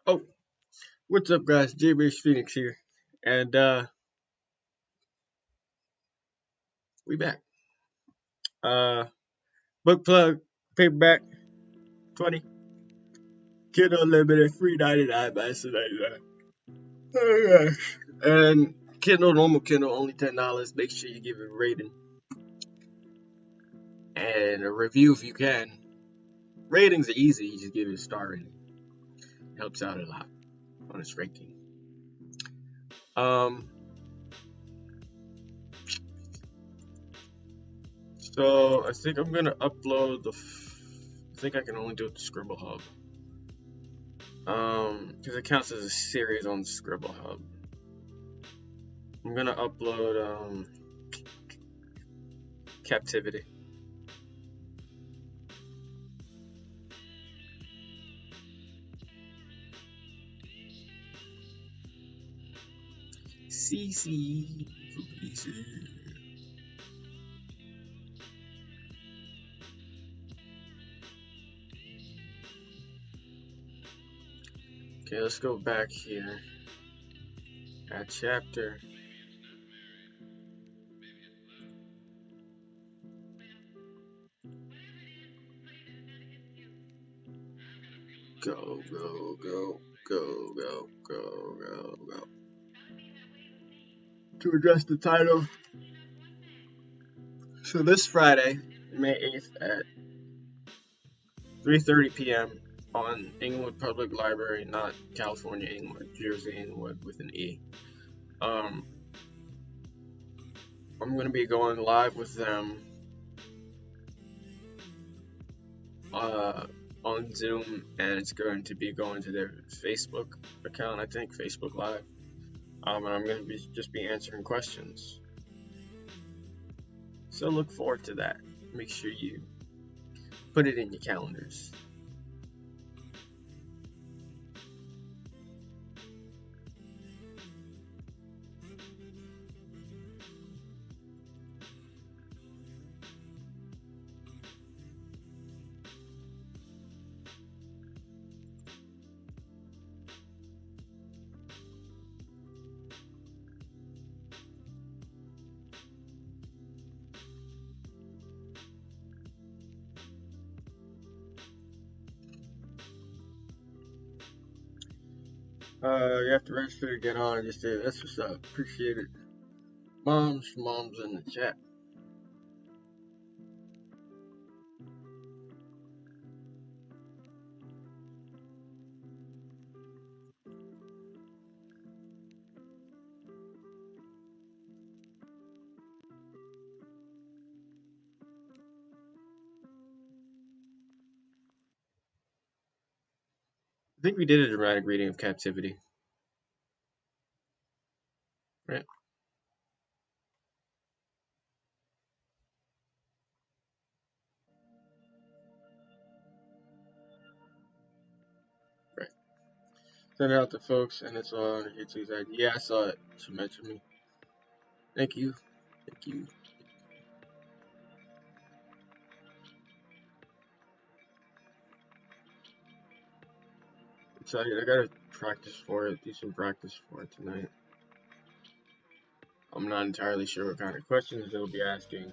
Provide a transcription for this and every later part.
Oh, what's up, guys? JBH Phoenix here, and we back. Uh, book plug, paperback, 20, Kindle Unlimited, free 99 by tonight. Oh gosh. And Kindle, normal Kindle, only $10. Make sure you give it a rating and a review if you can. Ratings are easy; you just give it a star rating. It helps out a lot on its ranking. Um, so I think I'm gonna upload I think I can only do it to Scribble Hub. Because it counts as a series on Scribble Hub. I'm gonna upload Captivity. CC for PC. Okay, let's go back here at chapter. Go, go, go, go, go, go, go, go. To address the title. So this Friday, May 8th at 3:30 p.m. on Inglewood Public Library, not California Inglewood, Jersey Inglewood with an E. I'm going to be going live with them on Zoom, and it's going to be going to their Facebook account, I think, Facebook Live. And I'm going to just be answering questions. So look forward to that. Make sure you put it in your calendars. You have to register to get on. Just say that's what's up. Appreciate it. Mom's in the chat. I think we did a dramatic reading of Captivity. Right? Right. Send it out to folks, and it's on YouTube's ID. Yeah, I saw it. She mentioned me. Thank you. Thank you. Excited. I gotta practice for it. Do some practice for it tonight. I'm not entirely sure what kind of questions they'll be asking.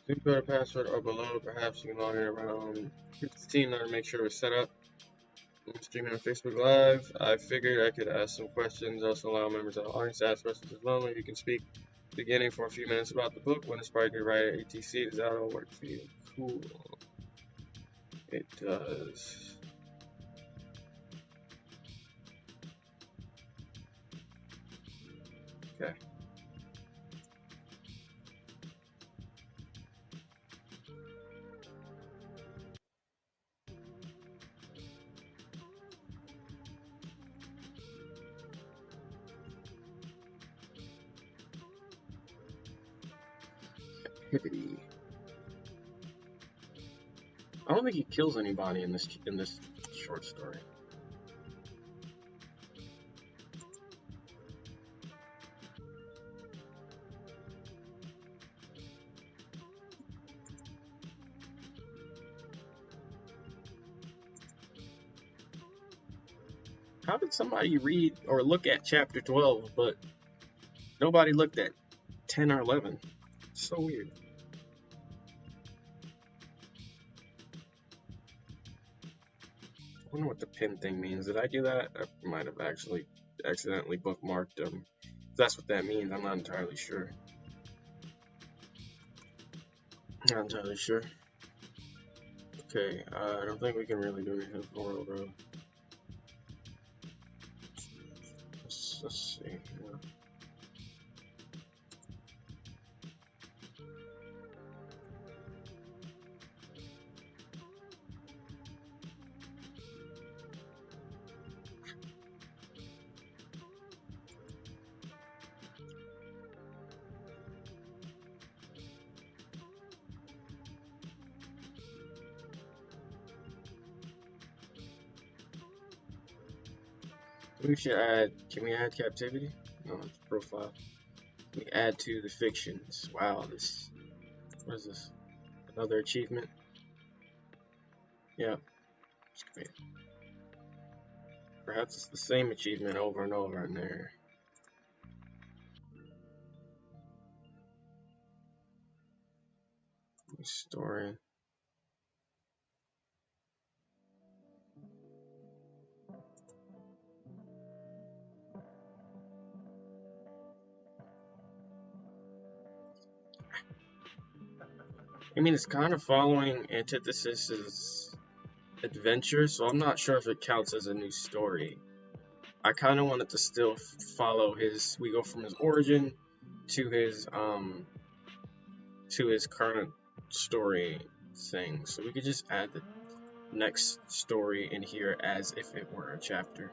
Please put a password or below. Perhaps you can log in around 15 to make sure it's set up. I'm streaming on Facebook Live. I figured I could ask some questions. Also allow members of the audience to ask questions as well. Maybe you can speak beginning for a few minutes about the book. When inspired to write at ATC, does that all work for you? Cool. It does. Okay. Hippity. I don't think he kills anybody in this short story. How did somebody read or look at chapter 12, but nobody looked at 10 or 11? So weird. I wonder what the pin thing means. Did I do that? I might have actually accidentally bookmarked them. If that's what that means, I'm not entirely sure. Not entirely sure. Okay, I don't think we can really do anything for it, bro. Let's see. We should add. Can we add captivity? No, it's profile. We add to the fictions. Wow, this. What is this? Another achievement? Yeah, it's great. Perhaps it's the same achievement over and over in there. Story. I mean, it's kind of following Antithesis's adventure, so I'm not sure if it counts as a new story. I kind of wanted to still follow his. We go from his origin to his current story thing, so we could just add the next story in here as if it were a chapter.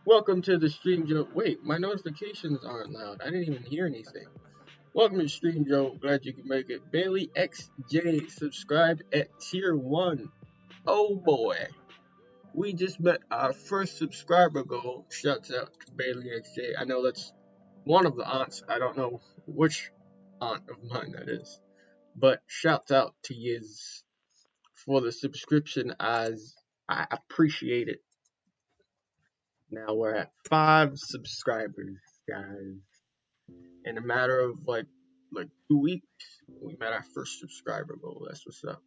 Welcome to the Stream Joe. Wait, my notifications aren't loud. I didn't even hear anything. Welcome to Stream Joe. Glad you can make it. Bailey XJ subscribed at tier 1. Oh boy. We just met our first subscriber goal. Shouts out to Bailey XJ. I know that's one of the aunts. I don't know which aunt of mine that is. But shouts out to Yiz for the subscription, as I appreciate it. Now we're at 5 subscribers, guys. In a matter of like 2 weeks, we met our first subscriber goal. That's what's up.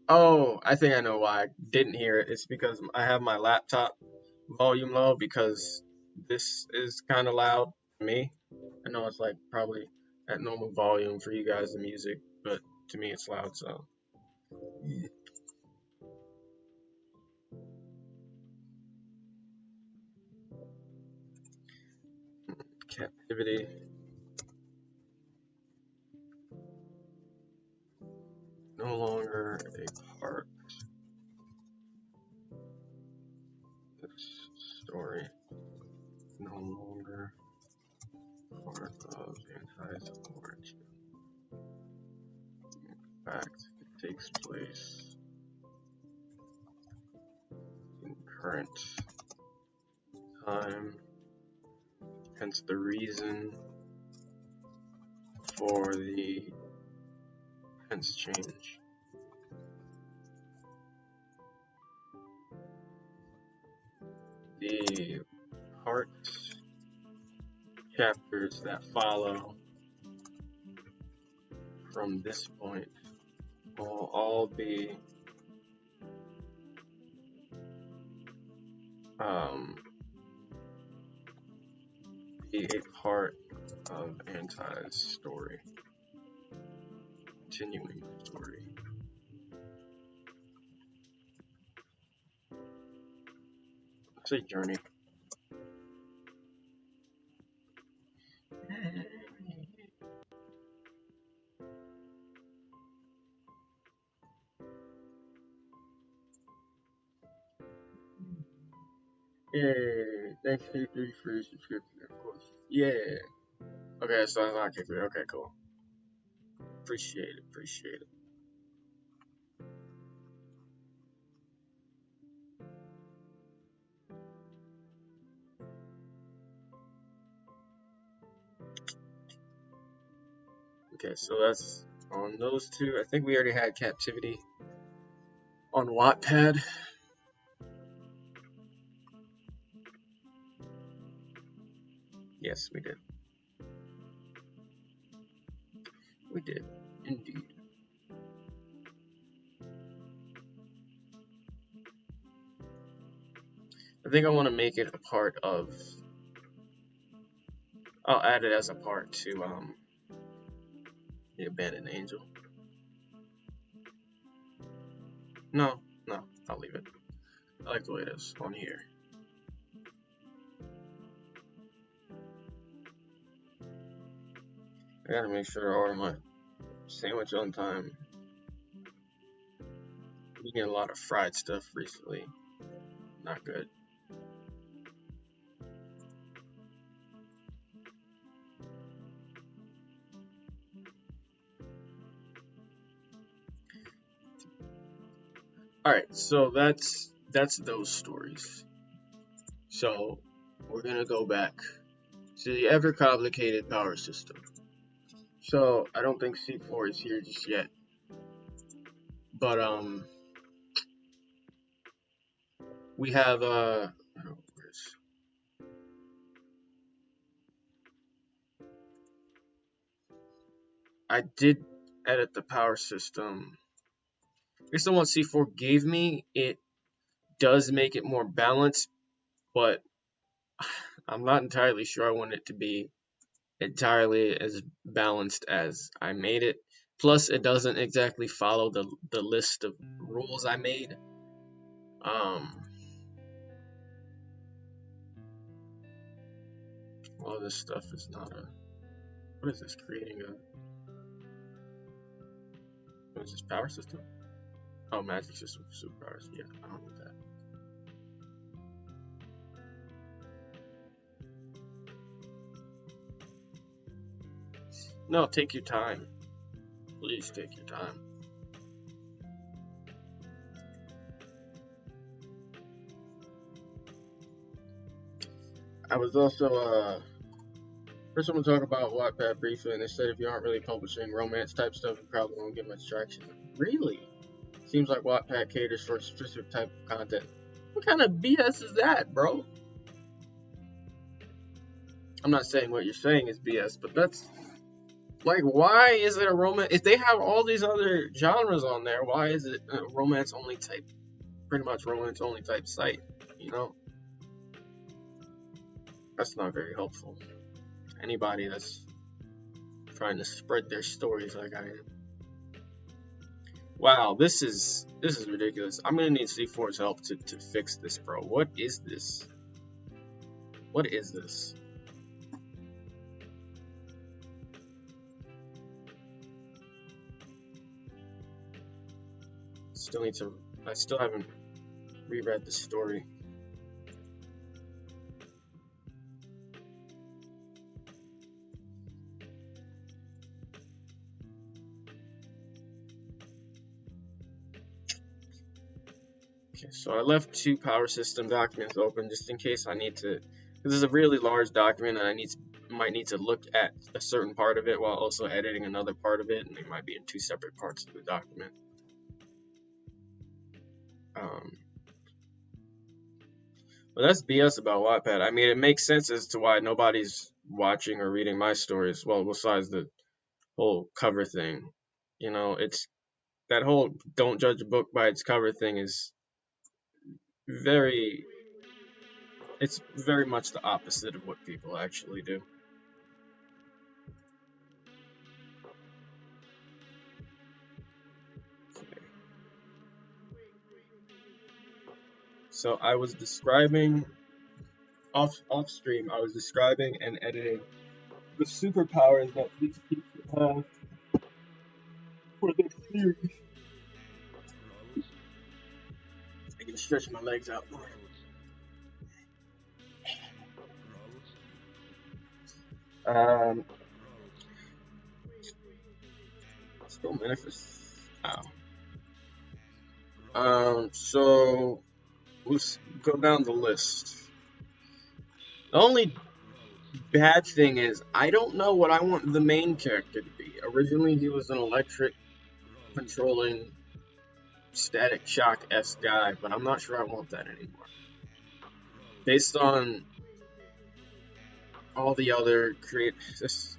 Oh, I think I know why I didn't hear it. It's because I have my laptop volume low, because this is kind of loud to me. I know it's like probably at normal volume for you guys, the music, but to me it's loud, so. Captivity. No longer a part of this story. No longer part of Anti's origin. In fact, it takes place in current time, hence the reason for the hence change. The parts, chapters that follow from this point will all be a part of Anti's story, continuing the story. It's a journey. Yay! Thanks to you for your subscription, of course. Yeah. Okay, so that's not K3. Okay, cool. Appreciate it. Appreciate it. Okay, so that's on those two. I think we already had captivity on Wattpad. Yes, we did. We did, indeed. I think I want to make it a part of. I'll add it as a part to the Abandoned Angel. No, I'll leave it. I like the way it is on here. I gotta make sure I order my sandwich on time. I'm eating a lot of fried stuff recently. Not good. Alright, so that's those stories. So we're gonna go back to the ever complicated power system. So I don't think C4 is here just yet. But we have I did edit the power system. Based on what C4 gave me, it does make it more balanced, but I'm not entirely sure I want it to be entirely as balanced as I made it. Plus, it doesn't exactly follow the list of rules I made. All this stuff is not a. What is this? Creating a. What is this? Power system? Oh, magic system for superpowers. Yeah, I don't need that. No, take your time. Please take your time. I was also first I'm gonna talk about Wattpad briefly, and they said if you aren't really publishing romance type stuff, you probably won't get much traction. Really? Seems like Wattpad caters for a specific type of content. What kind of BS is that, bro? I'm not saying what you're saying is BS, but that's like, why is it a romance? If they have all these other genres on there, why is it a romance only type? Pretty much romance only type site, you know? That's not very helpful. Anybody that's trying to spread their stories like I am. Wow, this is ridiculous. I'm gonna need C4's help to fix this, bro. What is this? What is this? I still haven't reread the story. Okay, so I left 2 power system documents open just in case I need to. This is a really large document, and might need to look at a certain part of it while also editing another part of it, and they might be in 2 separate parts of the document. But that's BS about Wattpad. I mean, it makes sense as to why nobody's watching or reading my stories. Well, besides the whole cover thing, you know, it's that whole "don't judge a book by its cover" thing is very. It's very much the opposite of what people actually do. So I was describing off stream. I was describing and editing the superpowers that these people have for their series. I can stretch my legs out more. Still manifest. So let's go down the list. The only bad thing is I don't know what I want the main character to be. Originally, he was an electric controlling Static Shock-esque guy, but I'm not sure I want that anymore. Based on all the other this.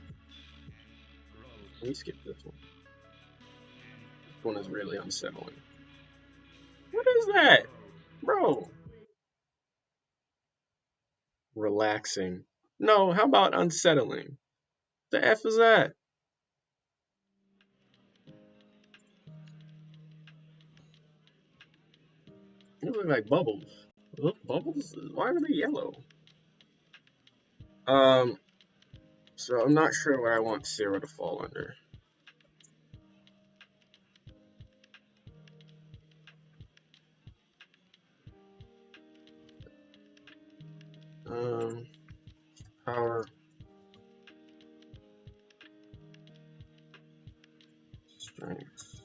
Let me skip this one. This one is really unsettling. What is that? Bro. Relaxing. No, how about unsettling? The F is that? They look like bubbles. Look, bubbles? Why are they yellow? So I'm not sure what I want Sarah to fall under. Power. Strength.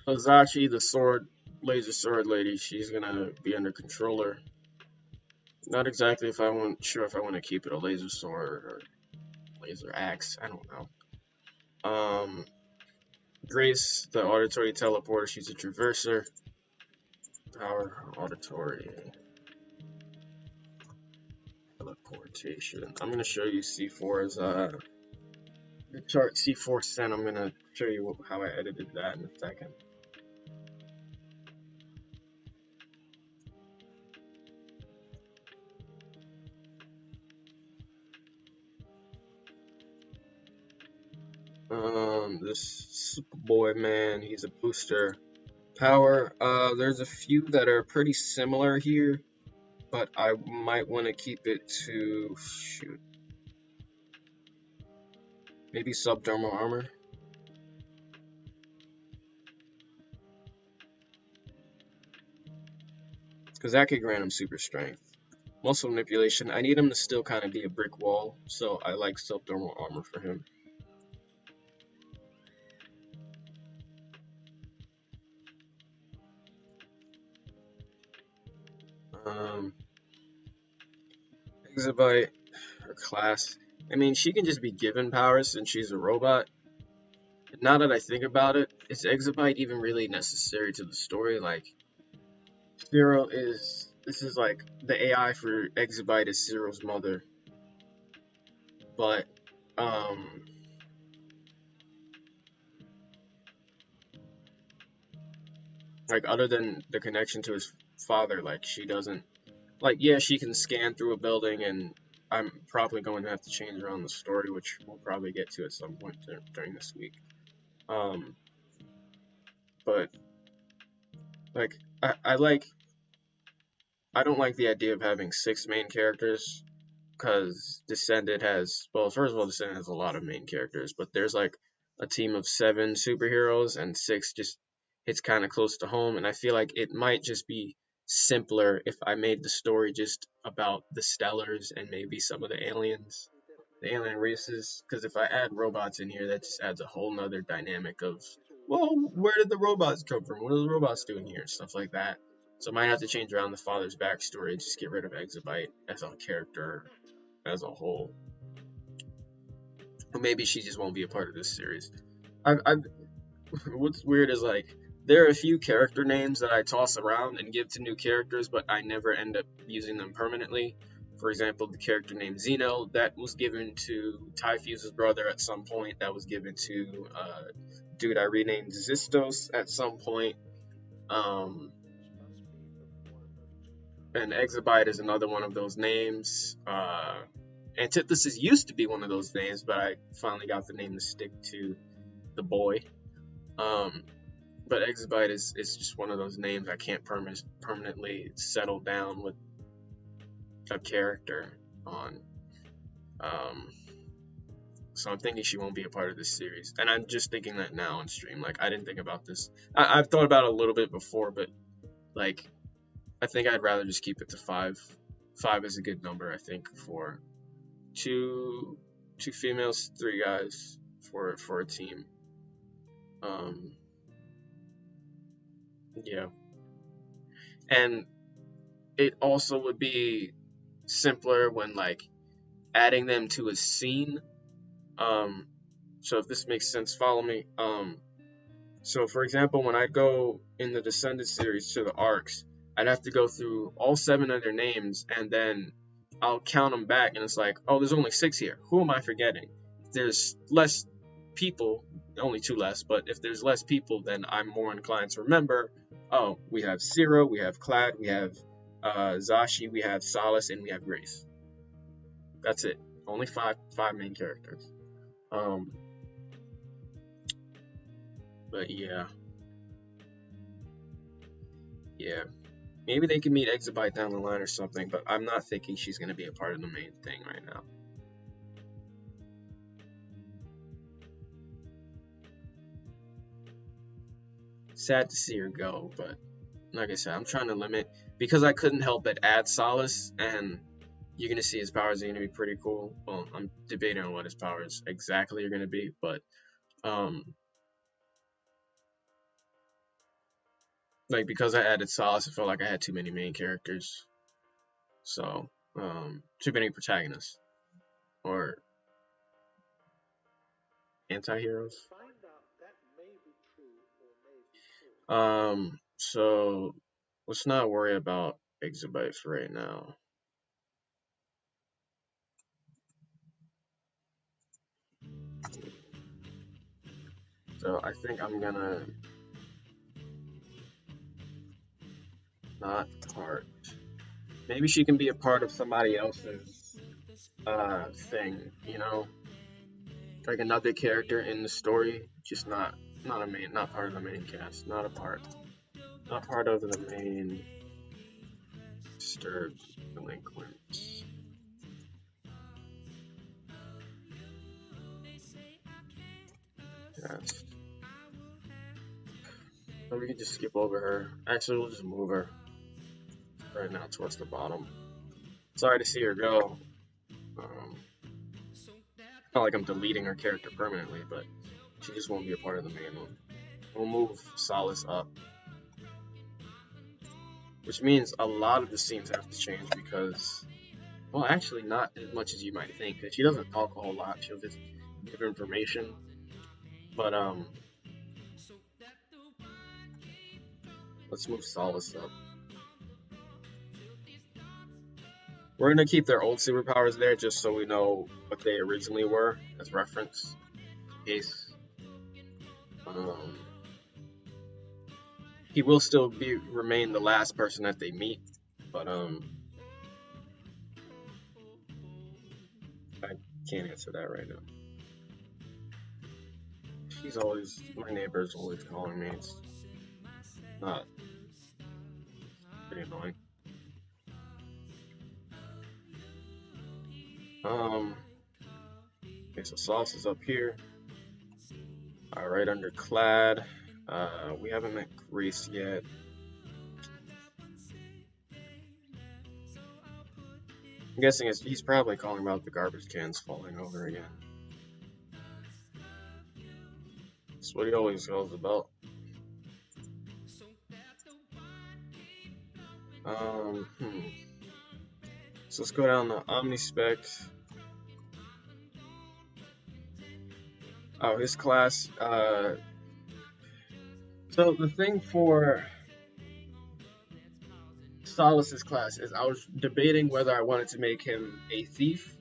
Azachi, the laser sword lady, she's gonna be under controller. Not exactly if I want sure if I want to keep it a laser sword or laser axe. I don't know. Grace, the auditory teleporter, she's a traverser. Power auditory teleportation. I'm gonna show you C4's the chart C4 sent. I'm gonna show you how I edited that in a second. This Superboy man, he's a booster. Power, there's a few that are pretty similar here, but I might want to keep it to, shoot, maybe subdermal armor, because that could grant him super strength. Muscle manipulation, I need him to still kind of be a brick wall, so I like subdermal armor for him. Exabyte, her class. I mean, she can just be given powers since she's a robot. Now that I think about it, is Exabyte even really necessary to the story? Like, this is like, the AI for Exabyte is Zero's mother. But, like, other than the connection to his father, like, she doesn't, like, yeah, she can scan through a building, and I'm probably going to have to change around the story, which we'll probably get to at some point during this week. But, like, I don't like the idea of having 6 main characters, because Descended has, well, first of all, Descended has a lot of main characters, but there's like a team of 7 superheroes, and 6 just hits kind of close to home. And I feel like it might just be simpler if I made the story just about the Stellars and maybe some of the aliens, the alien races. Because if I add robots in here, that just adds a whole nother dynamic of, well, where did the robots come from? What are the robots doing here? Stuff like that. So I might have to change around the father's backstory, just get rid of Exabyte as a character as a whole. Or maybe she just won't be a part of this series. I've what's weird is, like, there are a few character names that I toss around and give to new characters, but I never end up using them permanently. For example, the character named Zeno, that was given to Typhuse's brother at some point. That was given to dude I renamed Zistos at some point. And Exabyte is another one of those names. Antithesis used to be one of those names, but I finally got the name to stick to the boy. But Exabyte is just one of those names I can't permanently settle down with a character on. So I'm thinking she won't be a part of this series. And I'm just thinking that now on stream. Like, I didn't think about this. I've thought about it a little bit before, but, like, I think I'd rather just keep it to 5. 5 is a good number, I think, for two females, 3 guys for a team. Yeah. And it also would be simpler when, like, adding them to a scene. So if this makes sense, follow me. So for example, when I go in the Descended series to the arcs, I'd have to go through all 7 of their names, and then I'll count them back, and it's like, oh, there's only 6 here. Who am I forgetting? If there's less people, only 2 less, but if there's less people, then I'm more inclined to remember, oh, we have Zero, we have Clad, we have Zashi, we have Solace, and we have Grace. That's it. Only five main characters. But yeah. Maybe they can meet Exabyte down the line or something, but I'm not thinking she's going to be a part of the main thing right now. Sad to see her go, but like I said, I'm trying to limit, because I couldn't help but add Solace, and you're going to see his powers are going to be pretty cool. Well, I'm debating on what his powers exactly are going to be, but like because I added Solace, I felt like I had too many main characters. So, too many protagonists or anti-heroes. So let's not worry about exabytes right now. So I think I'm gonna not part. Maybe she can be a part of somebody else's thing, you know, like another character in the story, just not a main, not part of the main cast, not part of the main disturbed delinquents. Yes. Or we could just skip over her. Actually, we'll just move her right now towards the bottom. Sorry to see her go. Not like I'm deleting her character permanently, but she just won't be a part of the main one. We'll move Solace up, which means a lot of the scenes have to change because, well, actually not as much as you might think. Cause she doesn't talk a whole lot. She'll just give information. But let's move Solace up. We're gonna keep their old superpowers there just so we know what they originally were as reference. In case he will still remain the last person that they meet, but I can't answer that right now. My neighbor's always calling me. It's not pretty annoying. Okay, so Sauce is up here. Alright, under Clad. We haven't met Grace yet. I'm guessing he's probably calling about the garbage cans falling over again. That's what he always calls about. So let's go down to Omnispec. Oh, his class. So the thing for Solace's class is I was debating whether I wanted to make him a thief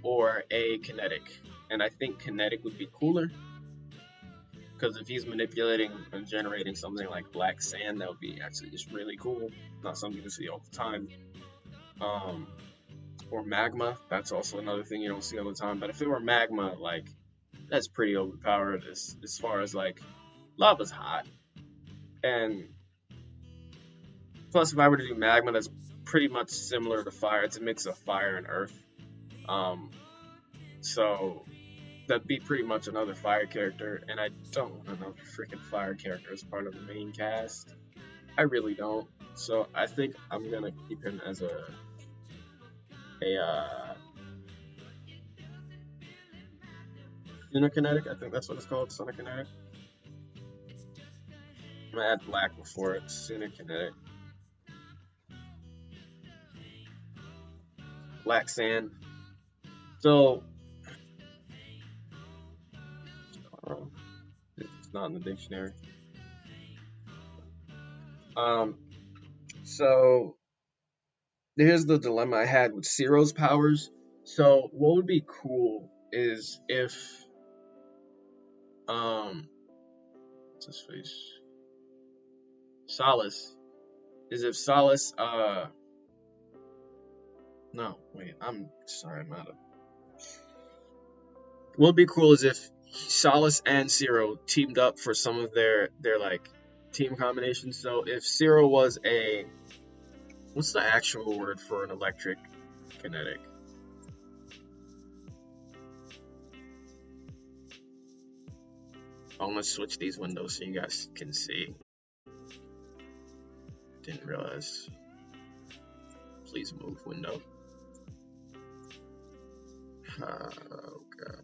or a kinetic, and I think kinetic would be cooler because if he's manipulating and generating something like black sand, that would be actually just really cool. Not something you see all the time. Or magma, that's also another thing you don't see all the time. But if it were magma, like that's pretty overpowered as far as like lava's hot, and plus if I were to do magma, that's pretty much similar to fire. It's a mix of fire and earth. So that'd be pretty much another fire character, and I don't want another freaking fire character as part of the main cast. I really don't. So I think I'm gonna keep him as a Kinetic. I think that's what it's called, Kinetic. I'm gonna add black before it. Kinetic. Black sand. So it's not in the dictionary. So here's the dilemma I had with Ciro's powers. So what would be cool is if what's his face? Solace. Is if Solace no, wait, I'm sorry, I'm out of. What would be cool is if Solace and Ciro teamed up for some of their like team combinations. So if Ciro was a, what's the actual word for an electric kinetic? I'm gonna switch these windows so you guys can see. Didn't realize. Please move window. Oh god.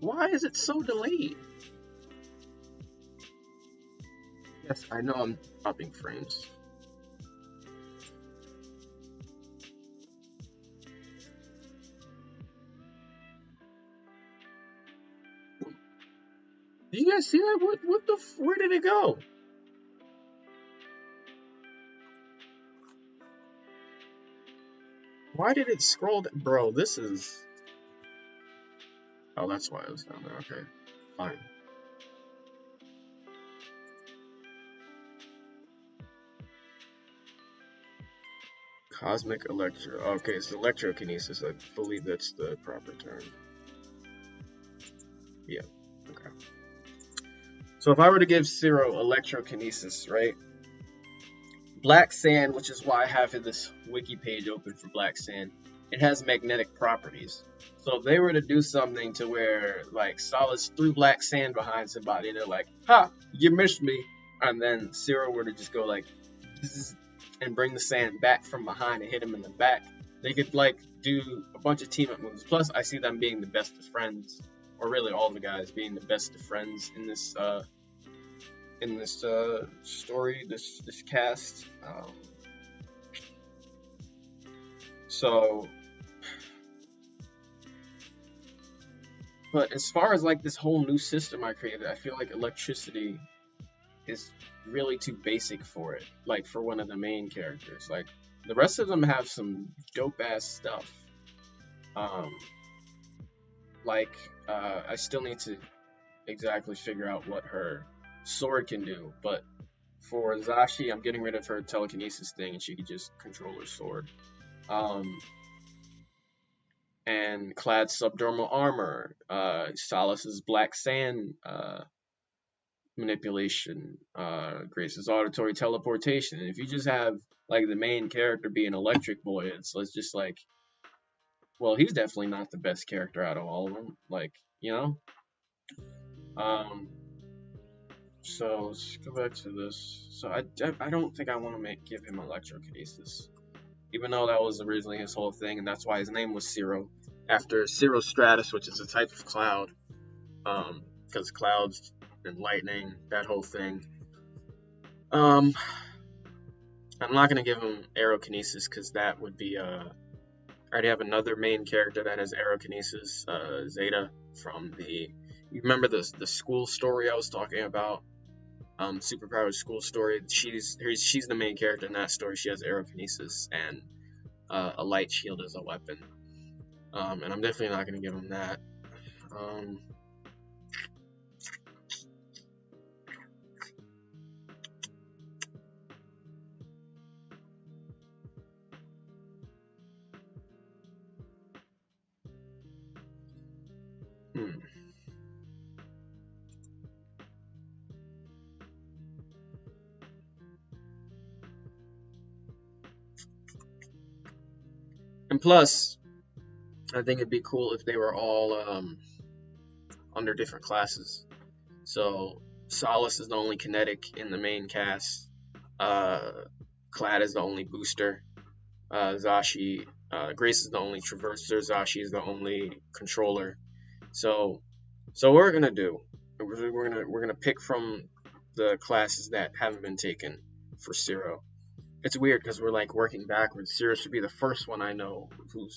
Why is it so delayed? Yes, I know I'm dropping frames. Did you guys see that? What the? Where did it go? Why did it scroll? Bro, this is. Oh, that's why it was down there. Okay, fine. Cosmic electro. Okay, it's electrokinesis. I believe that's the proper term. Yeah. Okay. So if I were to give Zero electrokinesis, right? Black sand, which is why I have this wiki page open for black sand, it has magnetic properties. So if they were to do something to where like Solids threw black sand behind somebody, and they're like, "Ha, you missed me," and then Zero were to just go like, and bring the sand back from behind and hit him in the back, they could like do a bunch of team up moves. Plus, I see them being the best of friends, or really all the guys being the best of friends in this story, this cast. So, but as far as like this whole new system I created, I feel like electricity is really too basic for it. Like for one of the main characters, like the rest of them have some dope ass stuff. Um, like I still need to exactly figure out what her sword can do, but for Zashi, I'm getting rid of her telekinesis thing, and she could just control her sword. Um, and clad subdermal armor, Solace's black sand manipulation, Grace's auditory teleportation. And if you just have like the main character be an electric boy, it's just like, well, he's definitely not the best character out of all of them. Like, you know. Um, so let's go back to this. So I don't think I want to give him electrokinesis, even though that was originally his whole thing, and that's why his name was Zero, after Cirrostratus, which is a type of cloud. Because clouds and lightning, that whole thing. Um, I'm not gonna give him aerokinesis because that would be I already have another main character that has aerokinesis, Zeta from the. You remember the school story I was talking about? Superpowers school story. She's the main character in that story. She has aerokinesis and a light shield as a weapon. And I'm definitely not gonna give him that. Um, hmm. And plus, I think it'd be cool if they were all under different classes. So Solace is the only kinetic in the main cast. Uh, Clad is the only booster. Zashi, Grace is the only traverser. Zashi is the only controller. So, so what we're gonna do? We're gonna pick from the classes that haven't been taken for Zero. It's weird because we're like working backwards. Zero should be the first one I know who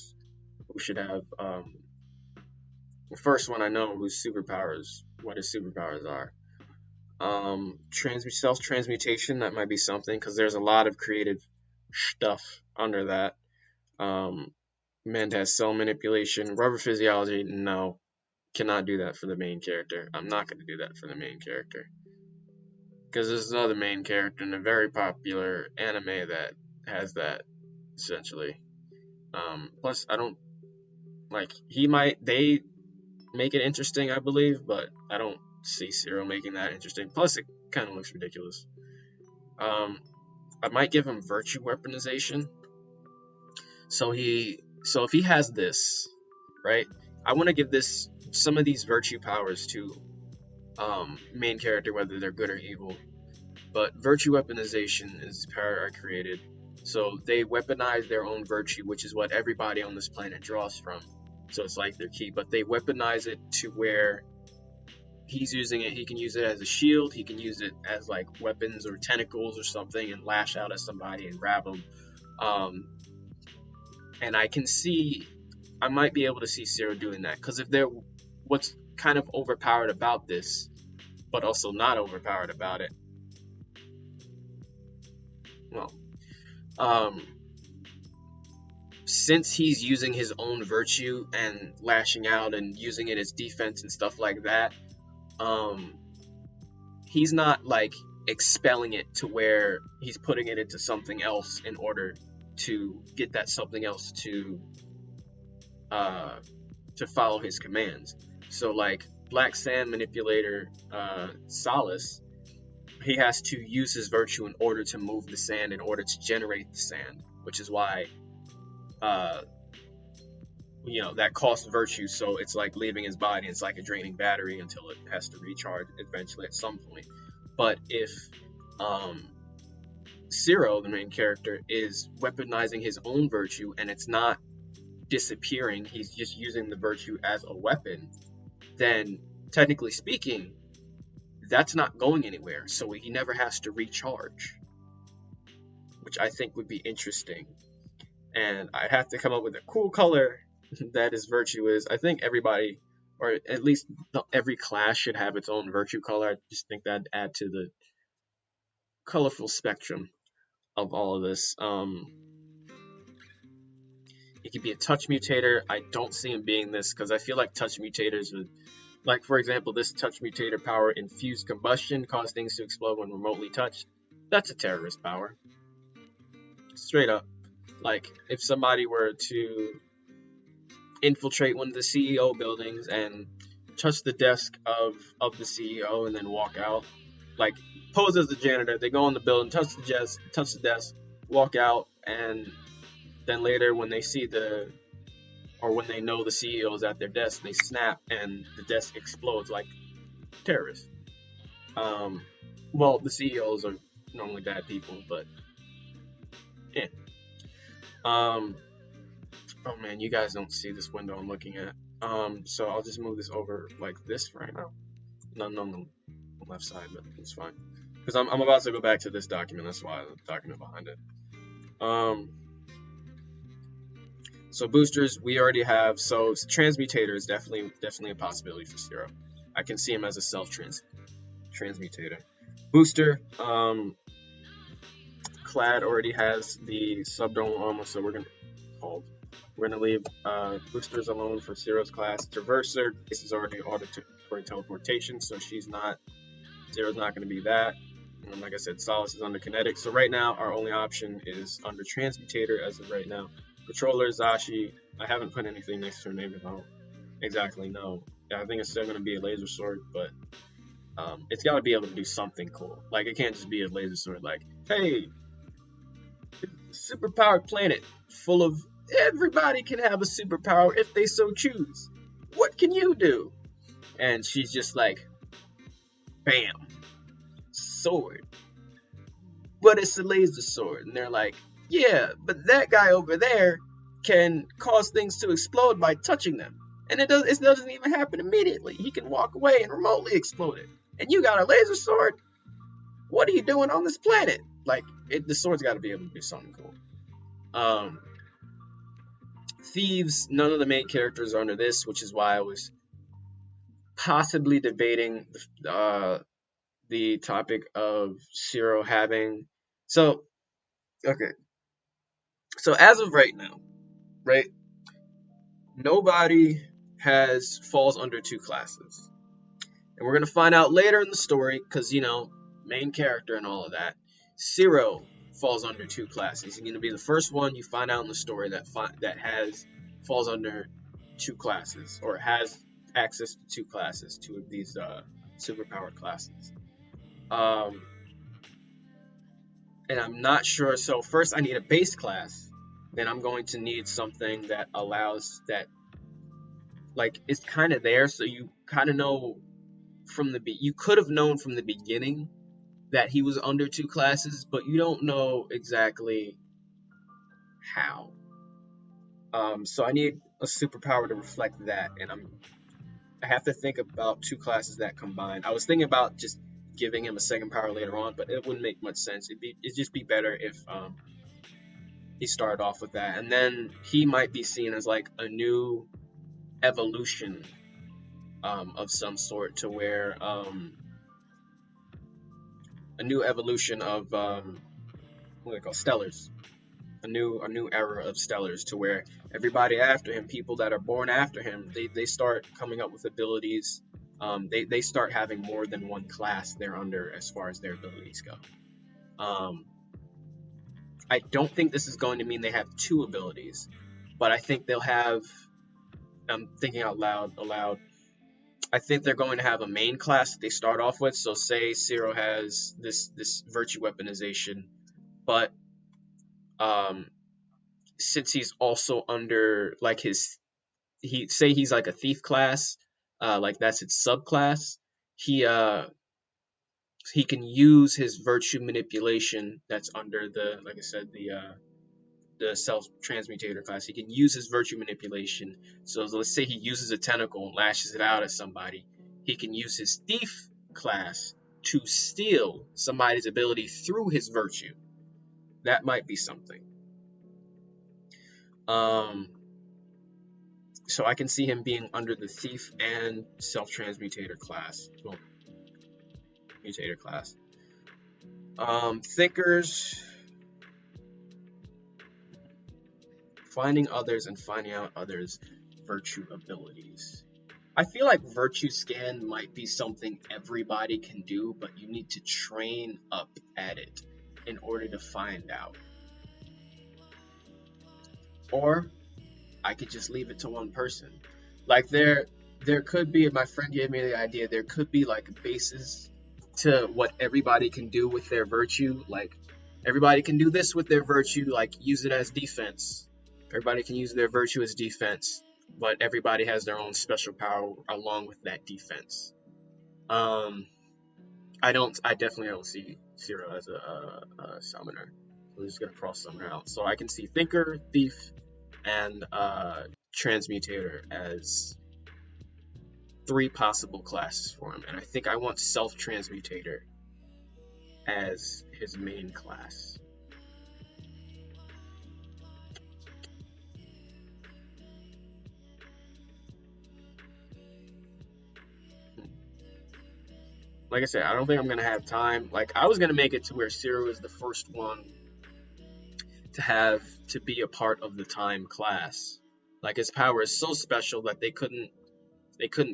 should have the first one I know whose superpowers, what his superpowers are. Self transmutation, that might be something because there's a lot of creative stuff under that. Um, Mend has cell manipulation, rubber physiology. No, cannot do that for the main character. I'm not going to do that for the main character because there's another main character in a very popular anime that has that essentially. Plus, I don't like he might they make it interesting, I believe, but I don't see Zero making that interesting. Plus, it kind of looks ridiculous. Um, I might give him virtue weaponization. So if he has this, right? I want to give this some of these virtue powers to main character, whether they're good or evil. But virtue weaponization is the power I created. So they weaponize their own virtue, which is what everybody on this planet draws from. so it's like their key. But they weaponize it to where he's using it. He can use it as a shield. He can use it as like weapons or tentacles or something, and lash out at somebody and grab them. Um, and I might be able to see Zero doing that, because if they're what's kind of overpowered about this, but also not overpowered about it. Well, um, since he's using his own virtue and lashing out and using it as defense and stuff like that, he's not like expelling it to where he's putting it into something else in order to get that something else to follow his commands. So like Black Sand Manipulator Solace, he has to use his virtue in order to move the sand, in order to generate the sand, which is why that costs virtue. So it's like leaving his body. It's like a draining battery until it has to recharge eventually at some point. But if Zero, the main character, is weaponizing his own virtue and it's not disappearing, he's just using the virtue as a weapon, then technically speaking, that's not going anywhere. So he never has to recharge, which I think would be interesting. And I have to come up with a cool color that his virtue is. I think everybody, or at least every class, should have its own virtue color. I just think that'd add to the colorful spectrum of all of this. It could be a touch mutator. I don't see him being this, because I feel like touch mutators would, like for example, this touch mutator power, infused combustion, cause things to explode when remotely touched. That's a terrorist power. Straight up. Like if somebody were to infiltrate one of the CEO buildings and touch the desk of the CEO and then walk out, like pose as the janitor, they go in the building, touch the desk, walk out, and then later when they see when they know the CEO is at their desk, they snap and the desk explodes like terrorists. Well, the CEOs are normally bad people, but yeah. Oh man, you guys don't see this window I'm looking at. So I'll just move this over like this right now. No, on the left side, but it's fine. Because I'm about to go back to this document. That's why the document behind it. So boosters we already have. So transmutator is definitely a possibility for Zero. I can see him as a self transmutator. Booster, Clad already has the subdermal armor, so we're gonna leave boosters alone for Zero's class. Traverser, this is already auditory teleportation, so Zero's not gonna be that. And like I said, Solace is under kinetic. So right now our only option is under transmutator as of right now. Controller Zashi, I haven't put anything next to her name. I don't exactly know. Yeah, I think it's still gonna be a laser sword, but it's got to be able to do something cool. Like it can't just be a laser sword. Like, hey, superpowered planet full of everybody can have a superpower if they so choose. What can you do? And she's just like, bam, sword. But it's a laser sword. And they're like, yeah, but that guy over there can cause things to explode by touching them. And it doesn't even happen immediately. He can walk away and remotely explode it. And you got a laser sword? What are you doing on this planet? Like, the sword's got to be able to do something cool. Thieves, none of the main characters are under this, which is why I was possibly debating the topic of Zero having. So, okay. So as of right now, right, nobody falls under two classes. And we're going to find out later in the story, because, main character and all of that. Zero falls under two classes. He's going to be the first one you find out in the story that falls under two classes, or has access to two classes, two of these superpowered classes. And I'm not sure. So first I need a base class. Then I'm going to need something that allows that, like, it's kind of there, so you kind of know you could have known from the beginning that he was under two classes, but you don't know exactly how. So I need a superpower to reflect that, and I have to think about two classes that combine. I was thinking about just giving him a second power later on, but it wouldn't make much sense. It'd just be better if he started off with that, and then he might be seen as like a new evolution of some sort, to where a new evolution of what do they call stellars, a new era of stellars, to where everybody after him, people that are born after him, they start coming up with abilities. They start having more than one class they're under as far as their abilities go. Um, I don't think this is going to mean they have two abilities, but I think they'll have. I'm thinking out loud, aloud. I think they're going to have a main class that they start off with. So say Zero has this virtue weaponization, but um, since he's also under like he's like a thief class, like that's its subclass. He uh he can use his virtue manipulation that's under the, like I said, the self transmutator class. He can use his virtue manipulation. So let's say he uses a tentacle and lashes it out at somebody. He can use his thief class to steal somebody's ability through his virtue. That might be something. Um, so I can see him being under the thief and self transmutator class. Well, mutator class. Thinkers, finding others and finding out others' virtue abilities. I feel like virtue scan might be something everybody can do, but you need to train up at it in order to find out. Or I could just leave it to one person. Like there could be, my friend gave me the idea, there could be like bases to what everybody can do with their virtue. Like everybody can do this with their virtue, like use it as defense. Everybody can use their virtue as defense, but everybody has their own special power along with that defense. Um, I definitely don't see Zero as a summoner. We're just gonna cross summoner out. So I can see Thinker, Thief, and Transmutator as three possible classes for him, and I think I want Self Transmutator as his main class. Like I said, I don't think I'm gonna have time. Like I was gonna make it to where Zero is the first one to have to be a part of the time class. Like his power is so special that they couldn't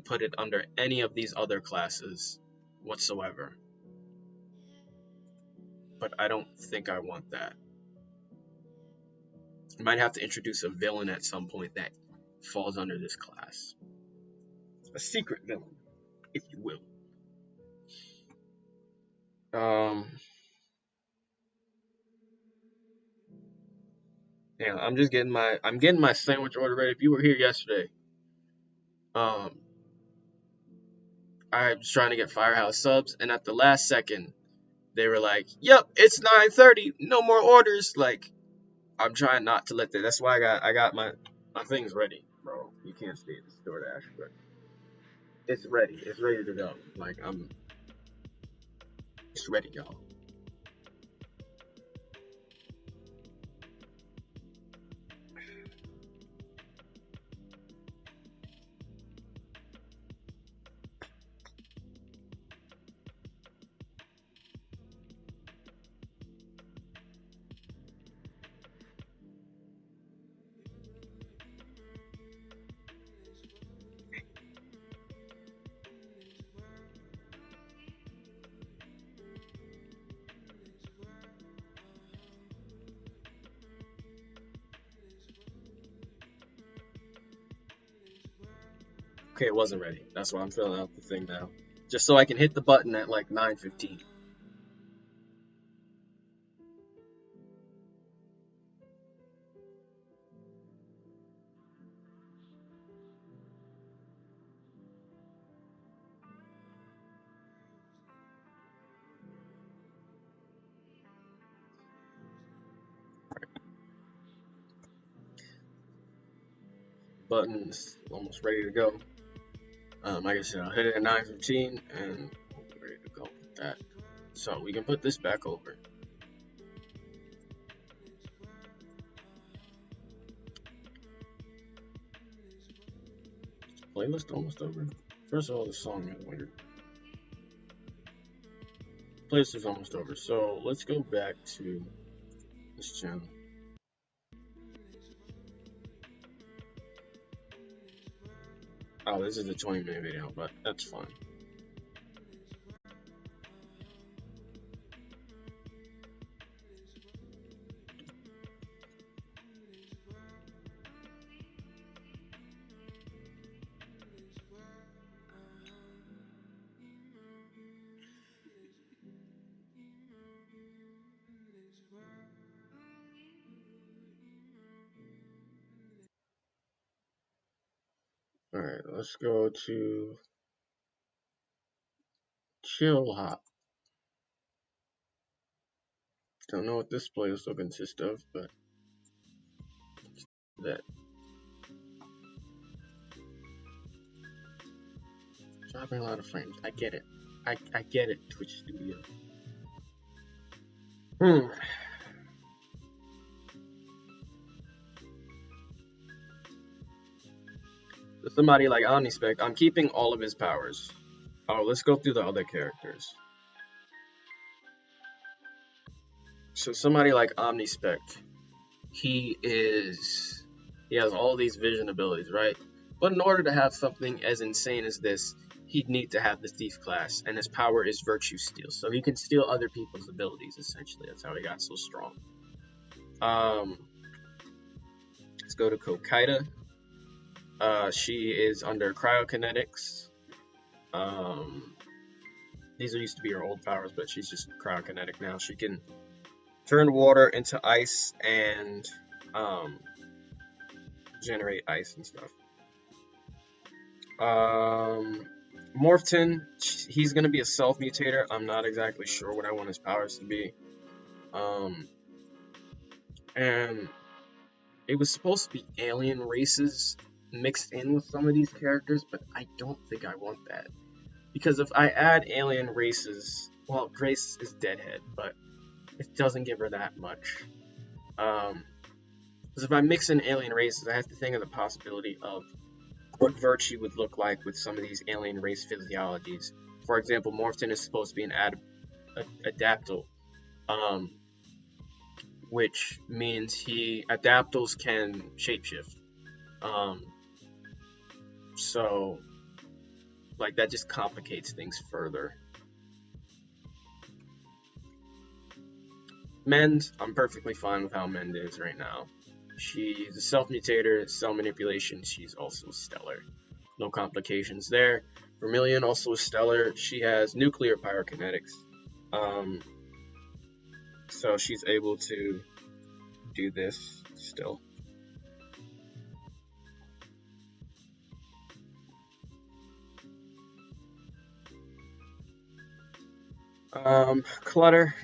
put it under any of these other classes whatsoever. But I don't think I want that. I might have to introduce a villain at some point that falls under this class. A secret villain, if you will. Um, yeah, I'm getting my sandwich order ready. If you were here yesterday, um, I was trying to get Firehouse subs, and at the last second, they were like, "Yep, it's 9:30, no more orders." Like, I'm trying not to let that. That's why I got my things ready, bro. You can't stay at the DoorDash, but it's ready. It's ready to go. Like it's ready, y'all. Okay, it wasn't ready. That's why I'm filling out the thing now, just so I can hit the button at like 9:15. buttons, almost ready to go. Like I said, I'll hit it at 9:15 and we'll be ready to go with that. So we can put this back over. Playlist almost over. First of all, the song is weird. Playlist is almost over. So let's go back to this channel. Oh, this is a 20-minute video, but that's fine. Alright, let's go to Chill Hop. Don't know what this playlist will consist of, but that. Dropping a lot of frames. I get it. I get it, Twitch Studio. Somebody like Omnispec, I'm keeping all of his powers. Oh, let's go through the other characters. So somebody like Omnispec, he has all these vision abilities, right? But in order to have something as insane as this, he'd need to have the Thief class, and his power is Virtue Steal. So he can steal other people's abilities, essentially. That's how he got so strong. Let's go to Kokaida. She is under Cryokinetics. These used to be her old powers, but she's just cryokinetic now. She can turn water into ice and generate ice and stuff. Morphton, he's going to be a self-mutator. I'm not exactly sure what I want his powers to be. And it was supposed to be alien races mixed in with some of these characters, but I don't think I want that. Because if I add alien races, well, Grace is Deadhead, but it doesn't give her that much. Because if I mix in alien races, I have to think of the possibility of what Virtue would look like with some of these alien race physiologies. For example, Morphton is supposed to be an adaptal, which means adaptals can shapeshift. So, like, that just complicates things further. Mend, I'm perfectly fine with how Mend is right now. She's a self-mutator, cell manipulation, she's also stellar. No complications there. Vermilion, also stellar. She has nuclear pyrokinetics. So she's able to do this still. Clutter.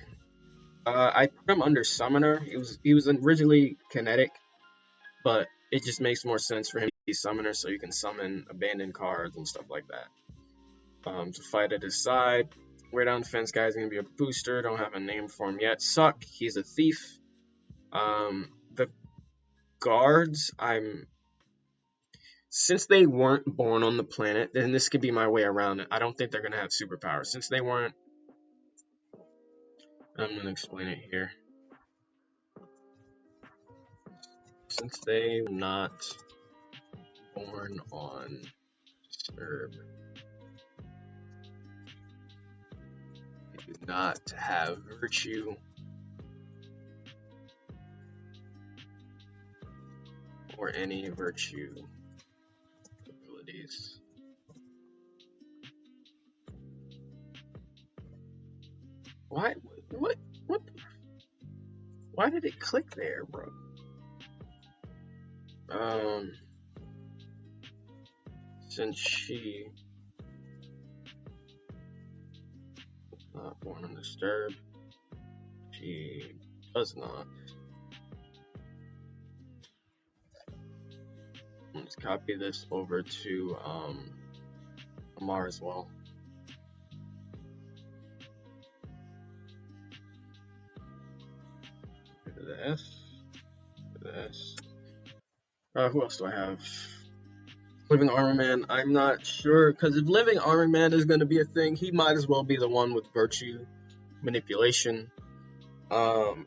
I put him under Summoner. He was originally kinetic, but it just makes more sense for him to be Summoner, so you can summon abandoned cards and stuff like that. To fight at his side. Wear Down Defense guy is going to be a booster. Don't have a name for him yet. Suck. He's a thief. The guards, since they weren't born on the planet, then this could be my way around it. I don't think they're going to have superpowers. Since they weren't, I'm going to explain it here. Since they were not born on Disturb, they do not have Virtue or any Virtue abilities. Why? What? Why did it click there, bro? Since she was not born on Disturb, she does not. Let's copy this over to Amar as well. This. Who else do I have? Living Armor Man. I'm not sure, because if Living Armor Man is going to be a thing, he might as well be the one with virtue manipulation. And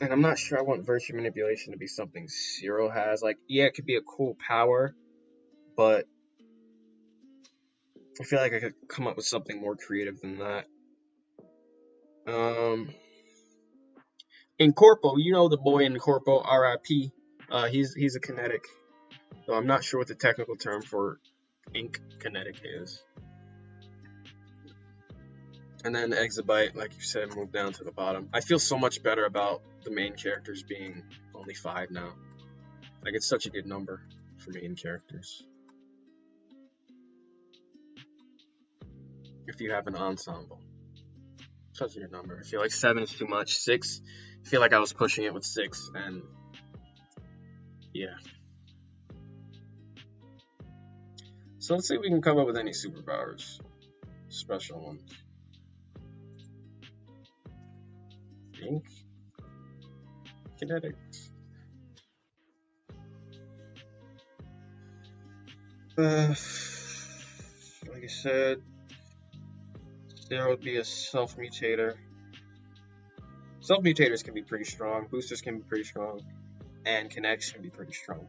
I'm not sure I want virtue manipulation to be something Zero has. Like, yeah, it could be a cool power, but I feel like I could come up with something more creative than that. Incorpo, you know the boy Incorpo, R.I.P. He's a kinetic, so I'm not sure what the technical term for ink kinetic is. And then Exabyte, like you said, moved down to the bottom. I feel so much better about the main characters being only 5 now. Like, it's such a good number for main characters. If you have an ensemble. Such a good number. I feel like 7 is too much. 6, I feel like I was pushing it with 6, and yeah. So let's see if we can come up with any superpowers. Special ones. Ink. Kinetics. Like I said, there would be a self-mutator. Self-mutators can be pretty strong, boosters can be pretty strong, and kinetics can be pretty strong.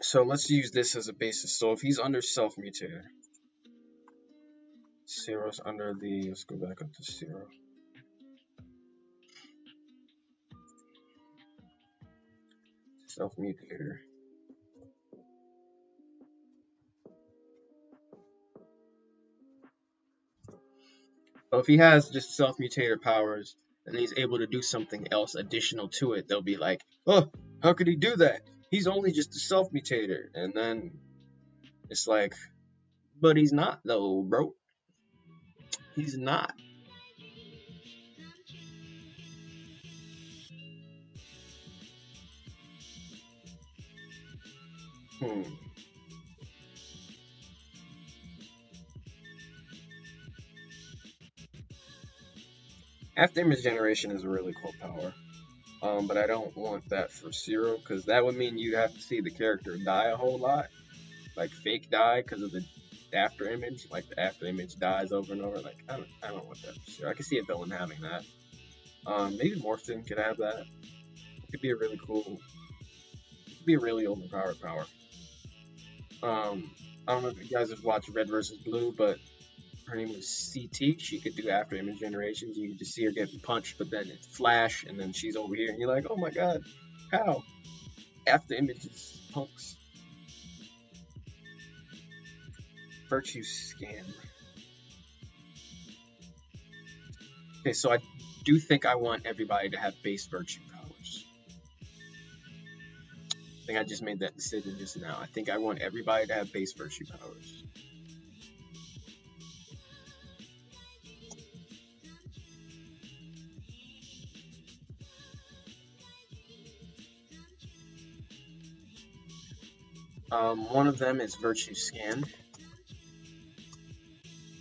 So let's use this as a basis. So if he's under self-mutator, Zero's under the, let's go back up to 0. Self-mutator. So if he has just self-mutator powers, and he's able to do something else additional to it, they'll be like, oh, how could he do that? He's only just a self-mutator. And then it's like, but he's not though, bro. He's not. After image generation is a really cool power. But I don't want that for Zero, because that would mean you have to see the character die a whole lot. Like fake die because of the after image. Like the after image dies over and over. Like, I don't want that for Zero. I can see a villain having that. Maybe Morphin could have that. It could be a really cool, it could be a really overpowered power. I don't know if you guys have watched Red vs. Blue, but her name was CT. She could do after image generations. You could just see her getting punched, but then it's flash, and then she's over here, and you're like, oh my god, how? After images, punks. Virtue scan. Okay, so I do think I want everybody to have base virtue powers. I think I just made that decision just now. I think I want everybody to have base virtue powers. One of them is virtue scan.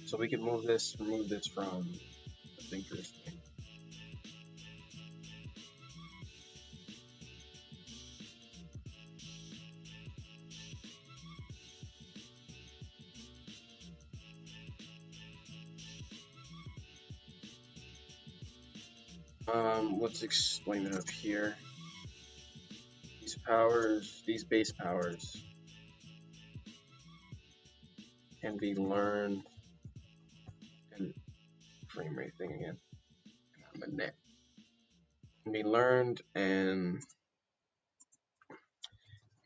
So we can remove this from the thinkers thing. Let's explain it up here. These powers, these base powers, can be learned, and frame rate thing again. I'm a net. Can be learned and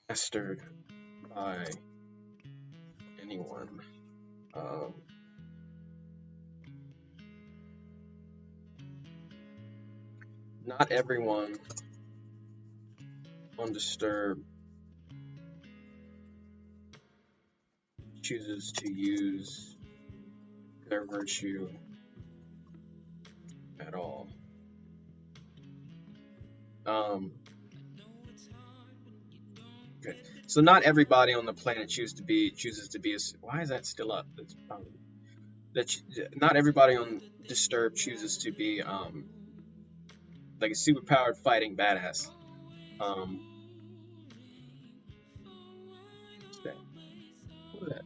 mastered by anyone. Not everyone undisturbed chooses to use their virtue at all. Okay. So not everybody on the planet chooses to be a. Why is that still up? That's probably that. Not everybody on Disturbed chooses to be like a superpowered fighting badass. Um, what's that? What is that?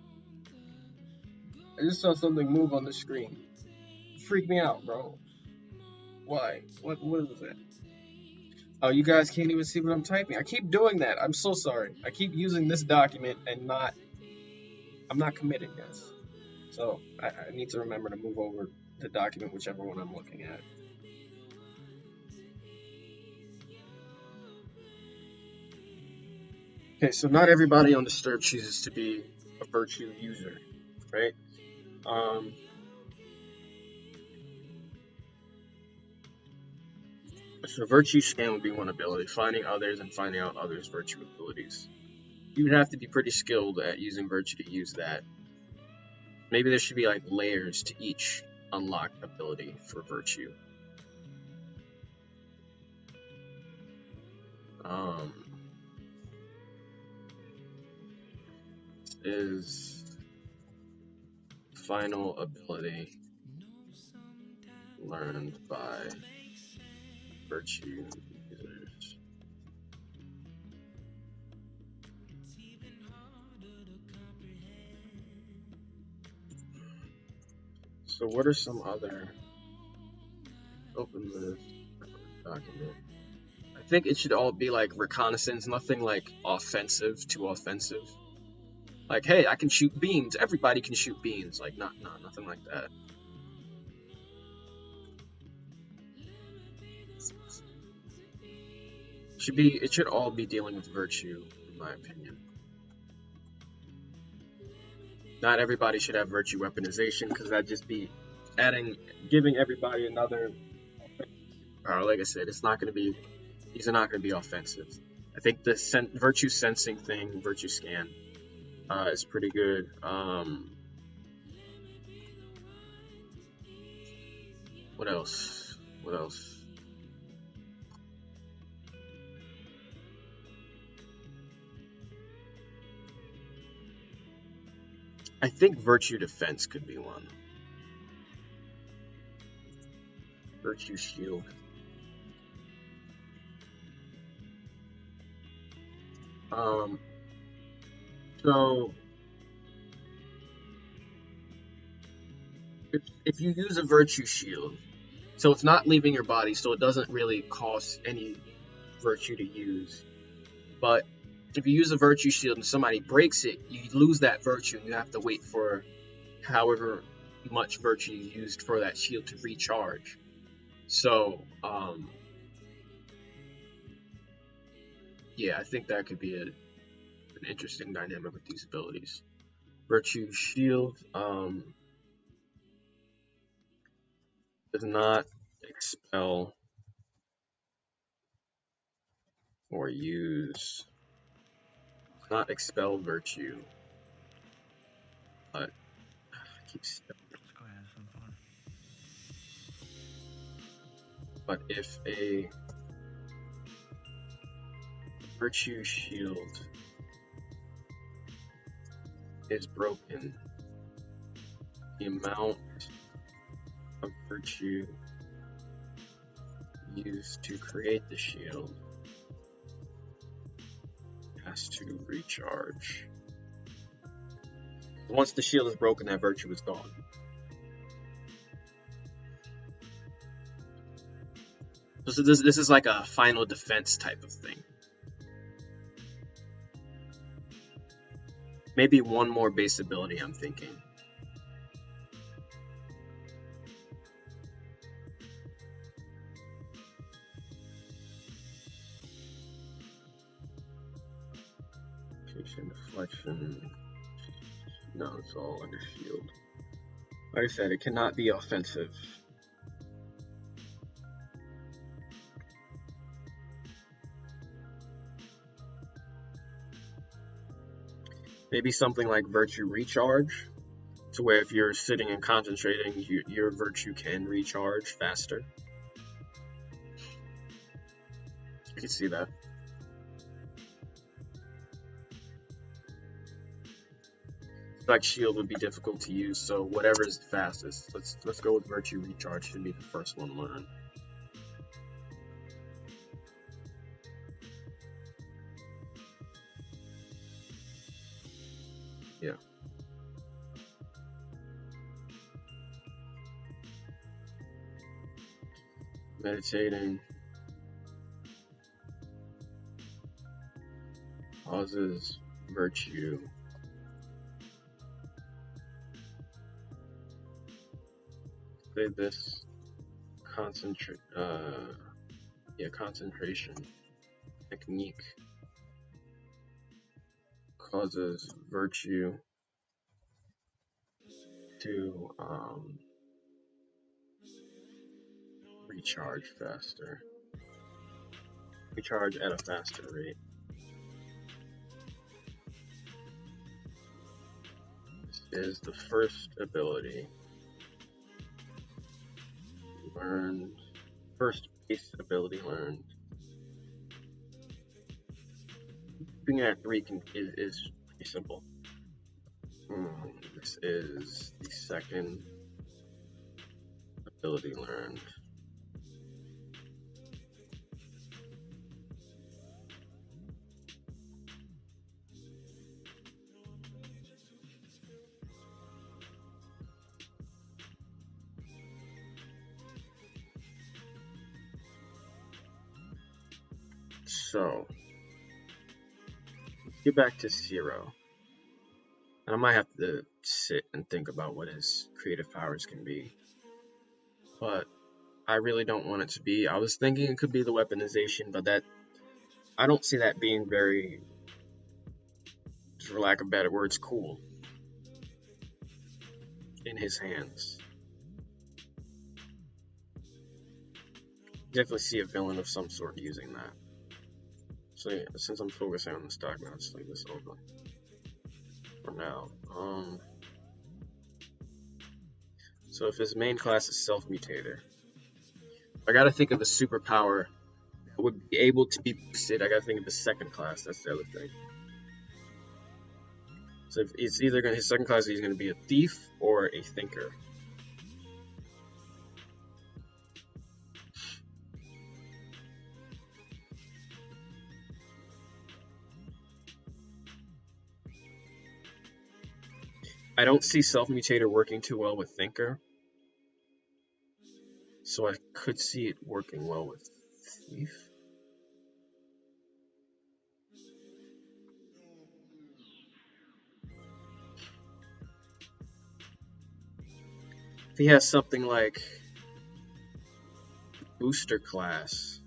I just saw something move on the screen. It freaked me out, bro. Why? What was that? Oh, you guys can't even see what I'm typing. I keep doing that. I'm so sorry. I keep using this document and I'm not committed, guys. So I need to remember to move over the document, whichever one I'm looking at. Okay, so not everybody on Disturb chooses to be a virtue user, right? Um, so virtue scan would be one ability, finding others and finding out others' virtue abilities. You would have to be pretty skilled at using virtue to use that. Maybe there should be like layers to each unlocked ability for virtue. Is final ability learned by virtue users. So what are some other open this document? I think it should all be like reconnaissance, nothing like offensive to offensive. Like, hey, I can shoot beams. Everybody can shoot beams. Like, nothing like that. It should all be dealing with virtue, in my opinion. Not everybody should have virtue weaponization because that'd just be giving everybody another power. Like I said, these are not going to be offensive. I think the virtue sensing thing, virtue scan, is pretty good. What else? What else? I think virtue defense could be one. Virtue shield. So if you use a virtue shield, so it's not leaving your body, so it doesn't really cost any virtue to use. But if you use a virtue shield and somebody breaks it, you lose that virtue and you have to wait for however much virtue you used for that shield to recharge. So, yeah, I think that could be an interesting dynamic with these abilities. Virtue shield does not expel or use, not expel virtue, but I keep spelling. Let's go have some fun. But if a virtue shield is broken, the amount of virtue used to create the shield has to recharge. Once the shield is broken, that virtue is gone. So this is like a final defense type of thing. Maybe one more base ability, I'm thinking. Deflection. No, it's all under shield. Like I said, it cannot be offensive. Maybe something like virtue recharge. to where if you're sitting and concentrating, your virtue can recharge faster. You can see that. Like shield would be difficult to use, so whatever is the fastest. Let's go with virtue recharge. Should be the first one learned. Yeah. Meditating causes virtue. Say this concentration technique causes virtue to recharge faster. Recharge at a faster rate. This is the first ability learned. First base ability learned. Being at 3 is pretty simple. This is the second ability learned. So, let's get back to 0. And I might have to sit and think about what his creative powers can be. But I really don't want it to be. I was thinking it could be the weaponization, but I don't see that being very, for lack of better words, cool in his hands. Definitely see a villain of some sort using that. So yeah, since I'm focusing on the stock now, just leave this open for now. So if his main class is Self-Mutator, I gotta think of the superpower that would be able to be boosted. I gotta think of the second class. That's the other thing. So if it's either his second class, he's gonna be a thief or a thinker. I don't see Self-Mutator working too well with Thinker, so I could see it working well with Thief. If he has something like Booster class,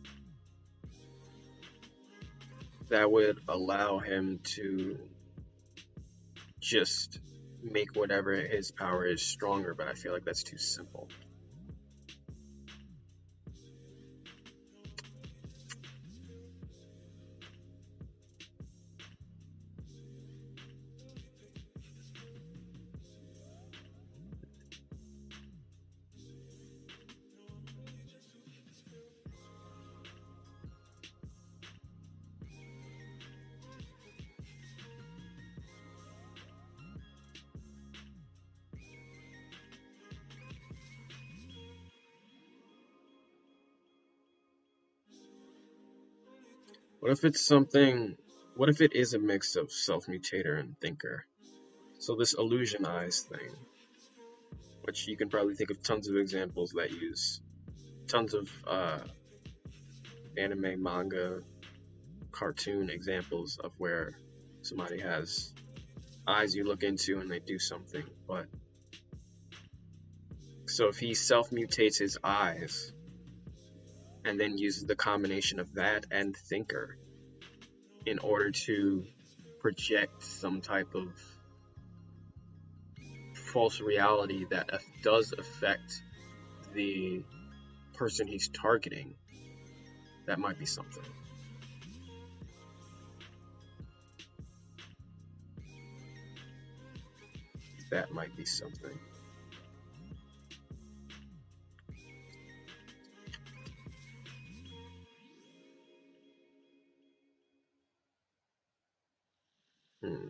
that would allow him to just make whatever his power is stronger, but I feel like that's too simple. What if it's something, what if it is a mix of Self-Mutator and Thinker? So this Illusion Eyes thing, which you can probably think of tons of examples that use tons of anime, manga, cartoon examples of where somebody has eyes you look into and they do something. But so if he self-mutates his eyes and then uses the combination of that and Thinker in order to project some type of false reality that does affect the person he's targeting, that might be something. That might be something. Hmm.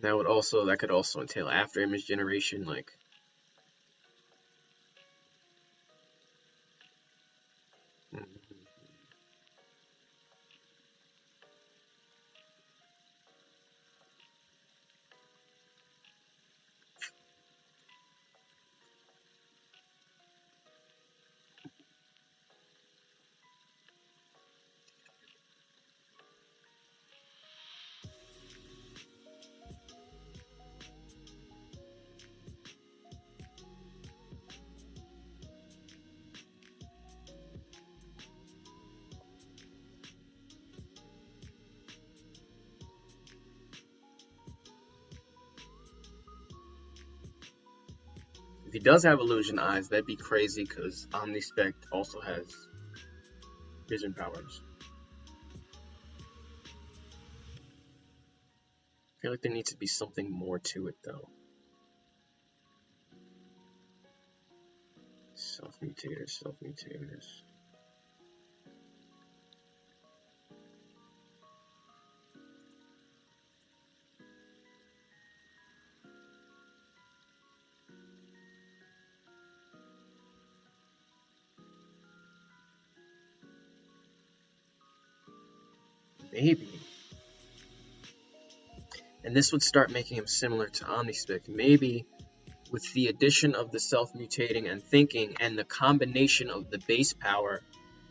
That could also entail after image generation, like. If he does have illusion eyes, that'd be crazy because Omnispec also has vision powers. I feel like there needs to be something more to it though. Self-mutators. Maybe. And this would start making him similar to Omnispec. Maybe with the addition of the self-mutating and thinking and the combination of the base power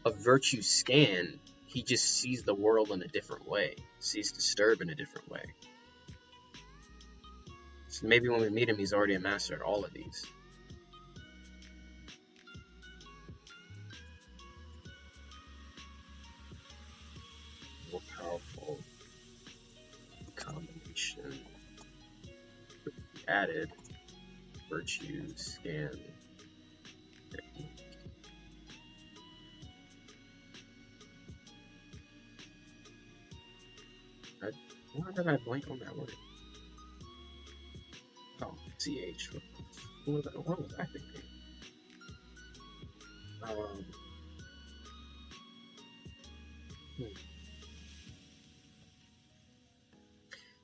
of Virtue Scan, he just sees the world in a different way, sees Disturb in a different way. So maybe when we meet him, he's already a master at all of these. More powerful combination added Virtue Scan. Why did I blank on that word? Oh, CH. What was I thinking?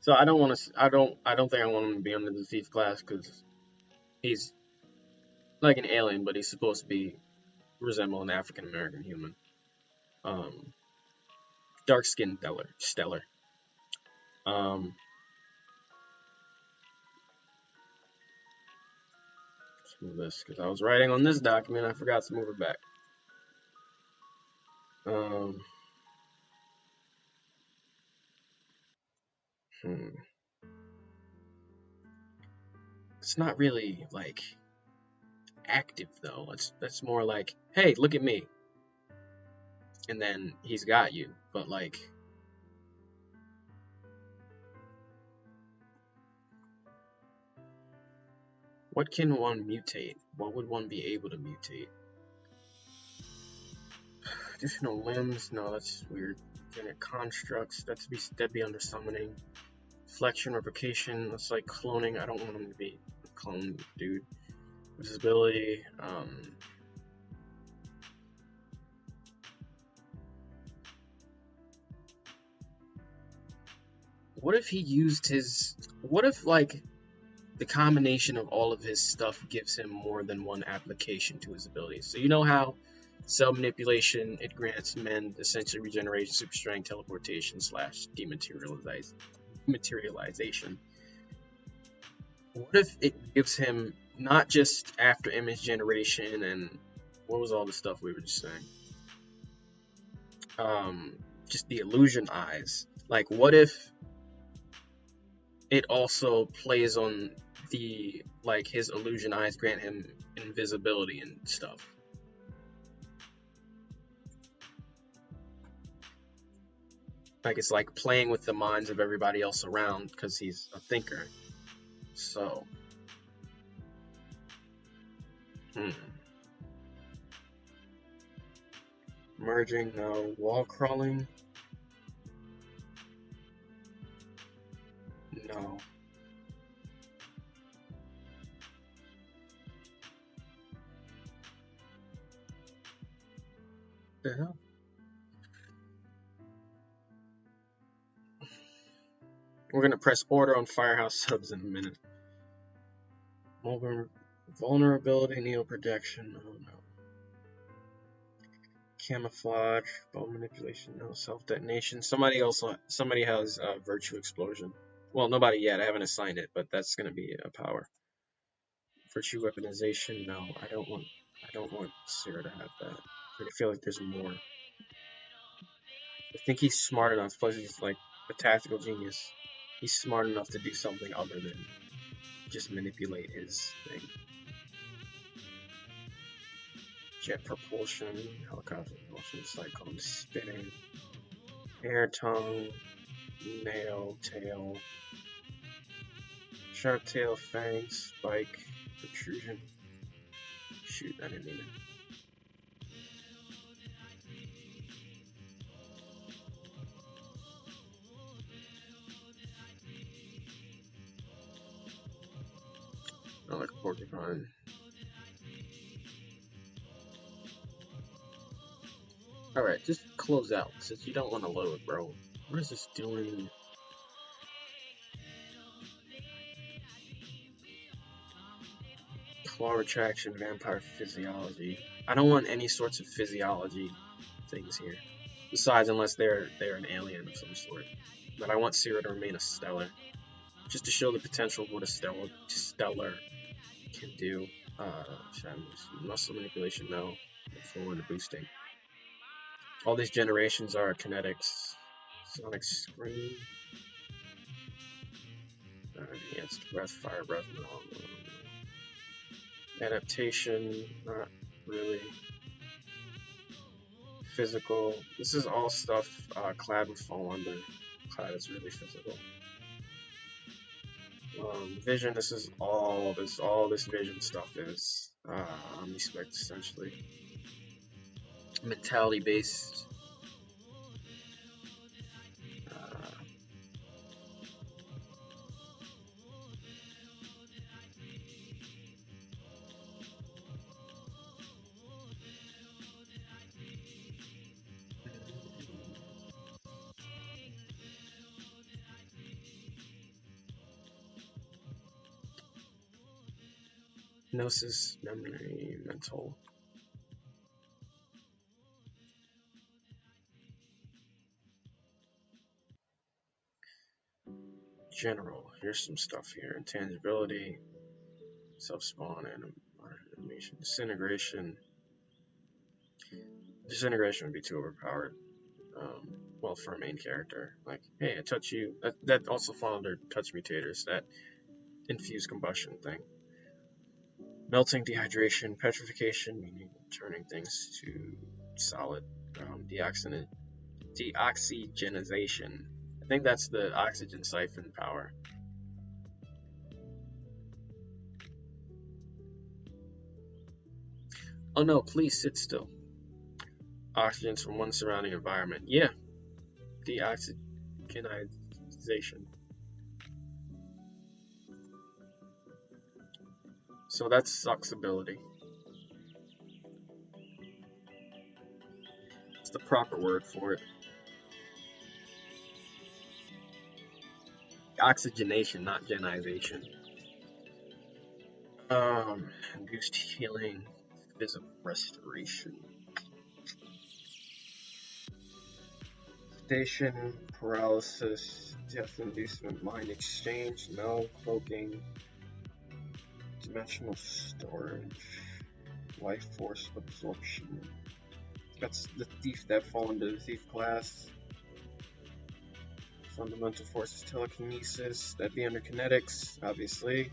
So I don't want to. I don't think I want him to be under the thief class because he's like an alien, but he's supposed to be resemble an African American human. Dark skinned stellar. Let's move this because I was writing on this document. I forgot to move it back. It's not really like active though. That's more like, hey, look at me, and then he's got you. But like, what can one mutate? What would one be able to mutate? Additional limbs? No, that's weird. Genetic constructs? That'd be under summoning. Flexion, replication. That's like cloning. I don't want him to be a clone, dude. Visibility. What if he used his? What if like the combination of all of his stuff gives him more than one application to his abilities? So you know how cell manipulation, it grants men essentially regeneration, super strength, teleportation / dematerialization. What if it gives him not just after image generation and what was all the stuff we were just saying? Just the illusion eyes. Like, what if it also plays on the like his illusion eyes grant him invisibility and stuff? Like it's like playing with the minds of everybody else around because he's a thinker. So, merging, no. Wall crawling. No. The hell? We're gonna press order on Firehouse subs in a minute. Vulnerability, neo protection. Oh no. Camouflage, bomb manipulation, no self detonation. Somebody has virtue explosion. Well, nobody yet. I haven't assigned it, but that's gonna be a power. Virtue weaponization. No, I don't want Sarah to have that. I feel like there's more. I think he's smart enough. Plus, he's like a tactical genius. He's smart enough to do something other than just manipulate his thing. Jet propulsion, helicopter propulsion, cyclone, spinning, air tongue, nail, tail, sharp tail, fangs, spike, protrusion. Shoot, I didn't mean it. Not like a porcupine. Alright, just close out, since you don't want to load, bro. What is this doing? Claw retraction, vampire physiology. I don't want any sorts of physiology things here. Besides, unless they're an alien of some sort. But I want Sierra to remain a stellar. Just to show the potential of what a stellar can do. Muscle manipulation, no. Full into boosting. All these generations are kinetics. Sonic scream. Enhanced breath, fire breath, no. Adaptation, not really. Physical. This is all stuff Clad would fall under. Clad is really physical. Vision. This is all this vision stuff is Omnispect essentially. Mentality based. Gnosis, memory, mental. General. Here's some stuff here. Intangibility, self-spawn, animation, disintegration. Disintegration would be too overpowered. Well, for a main character. Like, hey, I touch you. That also fall under touch mutators. That infused combustion thing. Melting, dehydration, petrification, meaning turning things to solid. Deoxygenization. I think that's the oxygen siphon power. Oh no, please sit still. Oxygens from one surrounding environment. Yeah. Deoxygenization. So that's sucks ability. It's the proper word for it. Oxygenation, not genization. Induced healing, physical restoration. Station, paralysis, death inducement, mind exchange, no, cloaking, dimensional storage, life force absorption. That's the thief that fall into the thief class. Fundamental forces, telekinesis, that'd be under kinetics, obviously.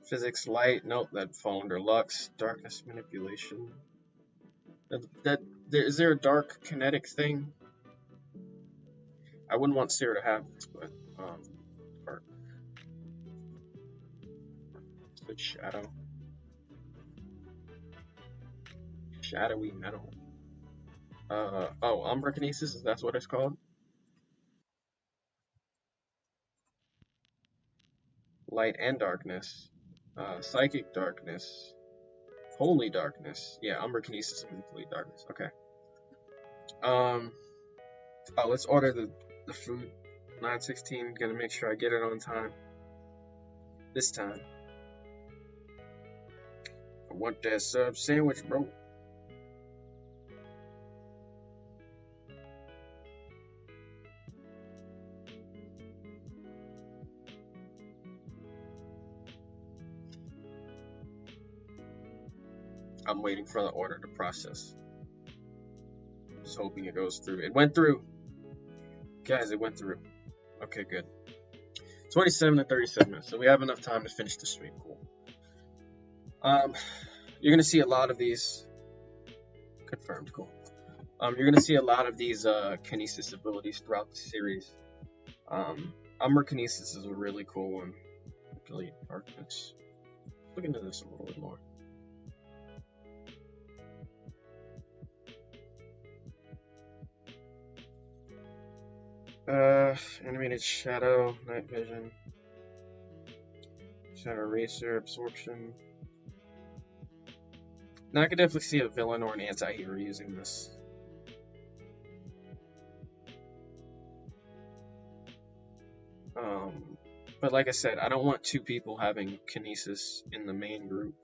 Physics, light, nope, that'd fall under lux. Darkness, manipulation. Is there a dark kinetic thing? I wouldn't want Sarah to have this, but or shadow. Shadowy metal. Umbra kinesis, that's what it's called. light and darkness, psychic darkness, holy darkness. Yeah, umbra kinesis and complete darkness. Okay. Let's order the food. 9:16. Gonna make sure I get it on time. This time. I want that sub sandwich, bro. I'm waiting for the order to process. Just hoping it goes through. It went through. Guys, it went through. Okay, good. 27 to 37 minutes. So we have enough time to finish the stream. Cool. You're going to see a lot of these. Confirmed. Cool. You're going to see a lot of these kinesis abilities throughout the series. Umbra kinesis is a really cool one. Delete darkness. Look into this a little bit more. Animated shadow, night vision, shadow eraser, absorption. Now I could definitely see a villain or an anti-hero using this. But like I said, I don't want two people having kinesis in the main group.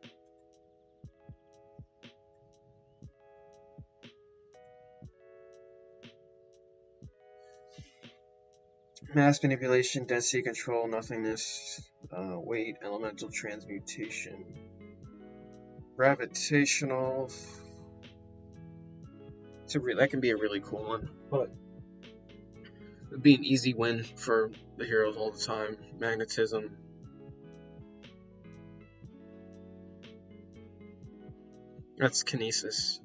Mass manipulation, density control, nothingness, weight, elemental transmutation, gravitational. That can be a really cool one, but it'd be an easy win for the heroes all the time. Magnetism. That's kinesis.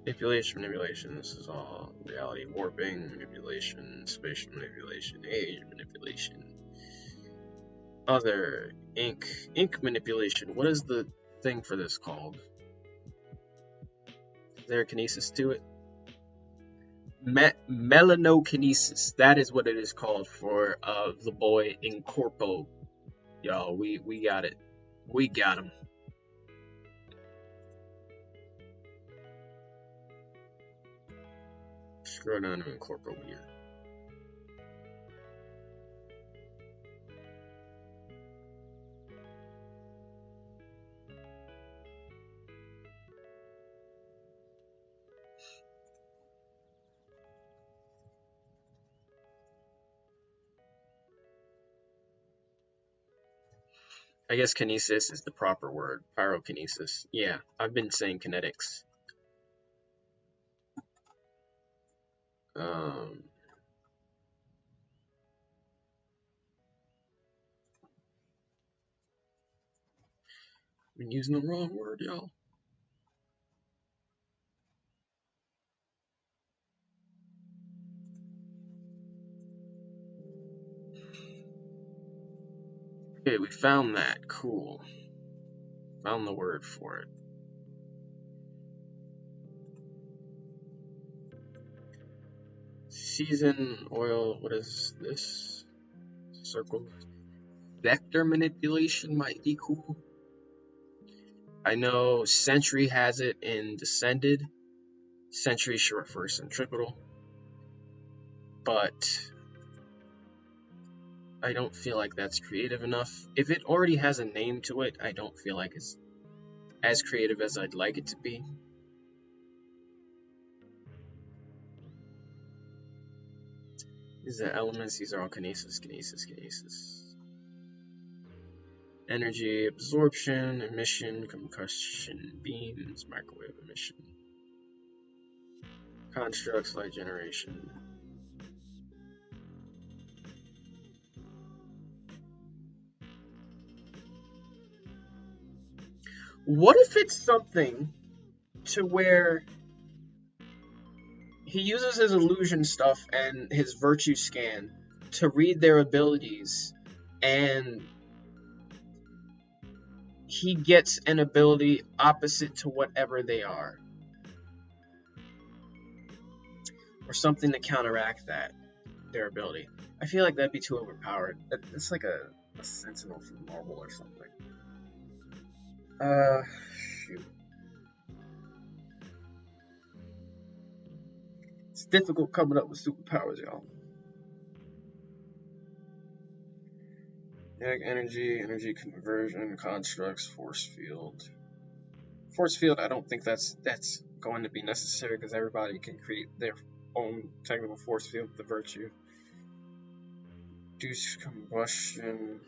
Manipulation. This is all reality warping, manipulation, spatial manipulation, age manipulation. Other ink manipulation. What is the thing for this called? Is there a kinesis to it? Melanokinesis. That is what it is called for the boy in Corpo. Y'all, we got it. We got him. Scroll down to incorporate here. I guess kinesis is the proper word. Pyrokinesis. Yeah, I've been saying kinetics. I've been using the wrong word, y'all. Okay, we found that. Cool. Found the word for it. Season oil. What is this? Circle. Vector manipulation might be cool. I know Sentry has it in Descended. Sentry is short for centripetal. But I don't feel like that's creative enough. If it already has a name to it, I don't feel like it's as creative as I'd like it to be. These are elements. These are all kinesis. Energy absorption, emission, combustion, beams, microwave emission. Constructs, light generation. What if it's something to where he uses his illusion stuff and his virtue scan to read their abilities, and he gets an ability opposite to whatever they are, or something to counteract that, their ability. I feel like that'd be too overpowered. It's like a sentinel from Marvel or something. Shoot. It's difficult coming up with superpowers, y'all. Kinetic energy, energy conversion, constructs, force field. Force field, I don't think that's going to be necessary because everybody can create their own technical force field with the virtue. Reduce combustion.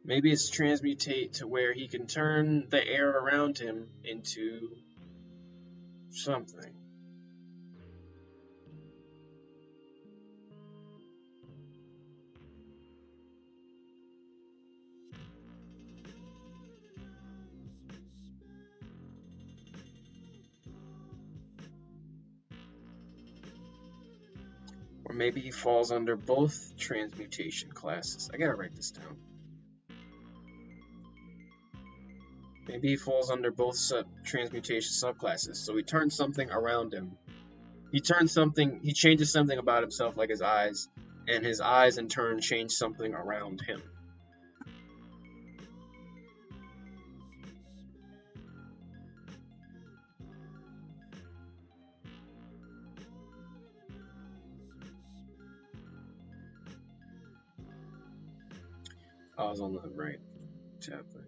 Maybe it's transmutate to where he can turn the air around him into something. Or maybe he falls under both transmutation classes. I gotta write this down. Maybe he falls under both transmutation subclasses. So he turns something around him. He changes something about himself, like his eyes, and his eyes in turn change something around him. I was on the right tab thing.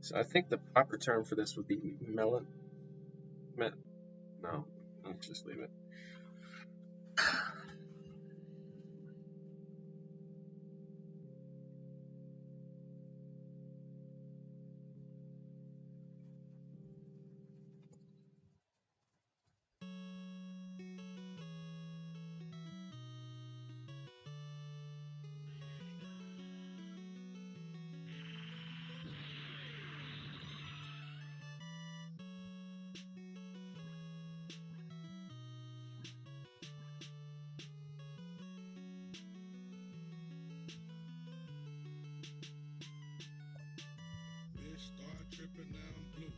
So I think the proper term for this would be no, let's just leave it. tripping, now I'm blue.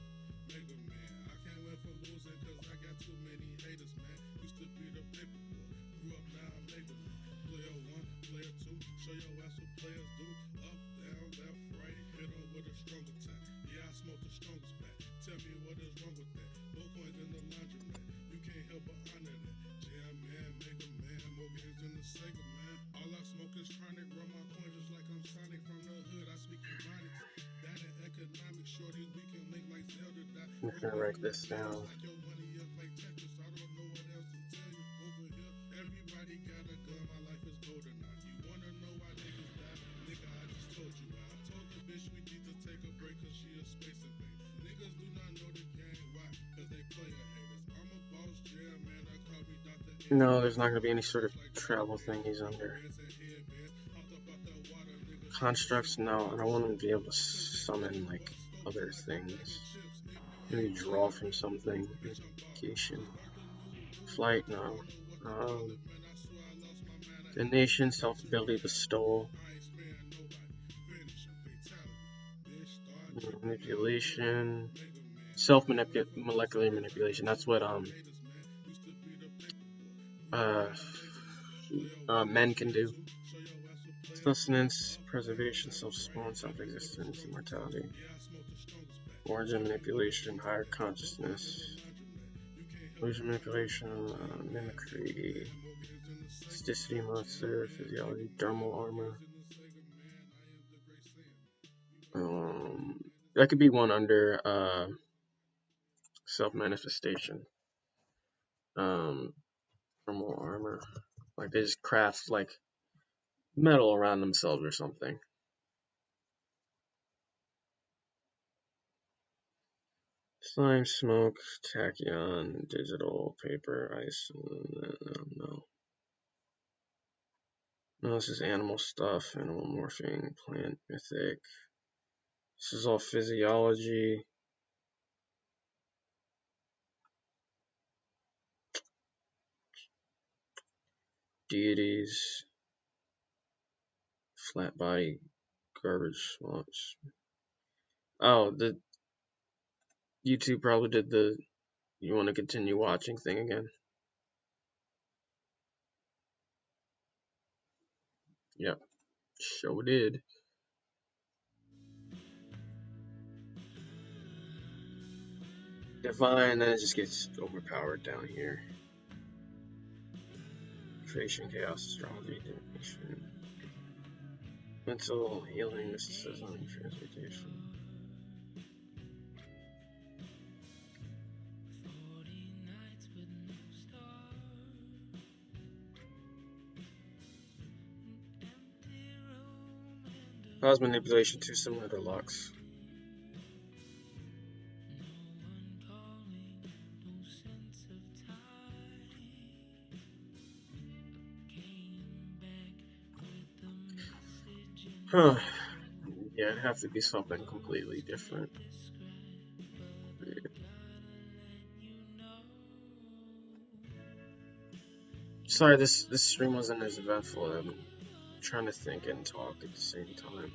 Mega man, I can't wait for losing cause I got too many haters, man. Used to be the paper boy, grew up now I'm mega man. Player one, player two, show your ass what players do. Up, down, left, right, hit on with a strong attack. Yeah, I smoke the strongest back. Tell me what is wrong with that. No coins in the laundromat, you can't help but honor that. Jam man, mega man, more games than the Sega man. All I smoke is chronic, run my coins just like I'm Sonic from the hood. I speak Ebonics. That and economics, shorty, we can link like Zelda. I'm gonna write this down. Like your money up like Tetris. I don't know what else to tell you. Over here, everybody got a gun. My life is golden now. You wanna know why niggas die? Nigga, I just told you why. I told the bitch we need to take a break cause she a space invader. Niggas do not know the game. Why? Cause they player haters. I'm a boss, yeah, man. I call me Dr. No, there's not gonna be any sort of travel thing he's under. Constructs, no, I don't want him to be able to summon like other things. Maybe draw from something. Vacation. Flight, no. Donation, self-ability, bestowal. Manipulation. Molecular manipulation. That's what men can do. Sustenance, preservation, self-spawn, self-existence, immortality. Origin manipulation, higher consciousness. Illusion manipulation, mimicry. Plasticity, monster, physiology, dermal armor. That could be one under self-manifestation. Dermal armor. Like they just craft like metal around themselves or something. Slime, smoke, tachyon, digital, paper, ice, I don't know. No, this is animal stuff, animal morphing, plant, mythic. This is all physiology. Deities. Flat body garbage launch. Oh, the YouTube probably did the you want to continue watching thing again. Yep, sure did. Divine, then it just gets overpowered down here. Creation, chaos, astrology, divination, mental healing, mysticism, transmutation. Cause manipulation too similar to Lux. Huh. Yeah, it'd have to be something completely different. Sorry, this stream wasn't as eventful. I'm trying to think and talk at the same time.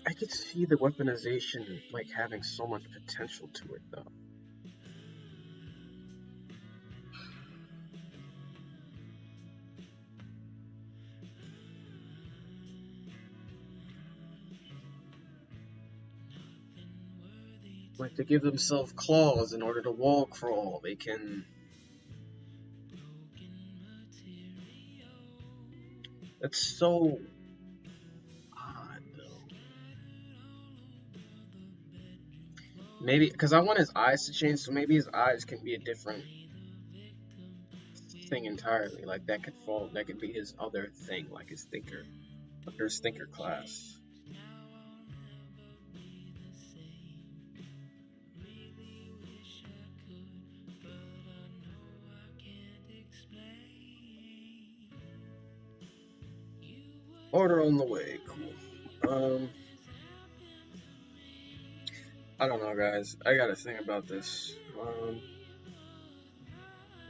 I could see the weaponization like having so much potential to it though. Like to give themselves claws in order to wall crawl. They can. That's so odd though. Maybe because I want his eyes to change, so maybe his eyes can be a different thing entirely. Like that could fall. That could be his other thing, like his thinker, under his thinker class. Order on the way. Cool. I don't know, guys. I gotta think about this.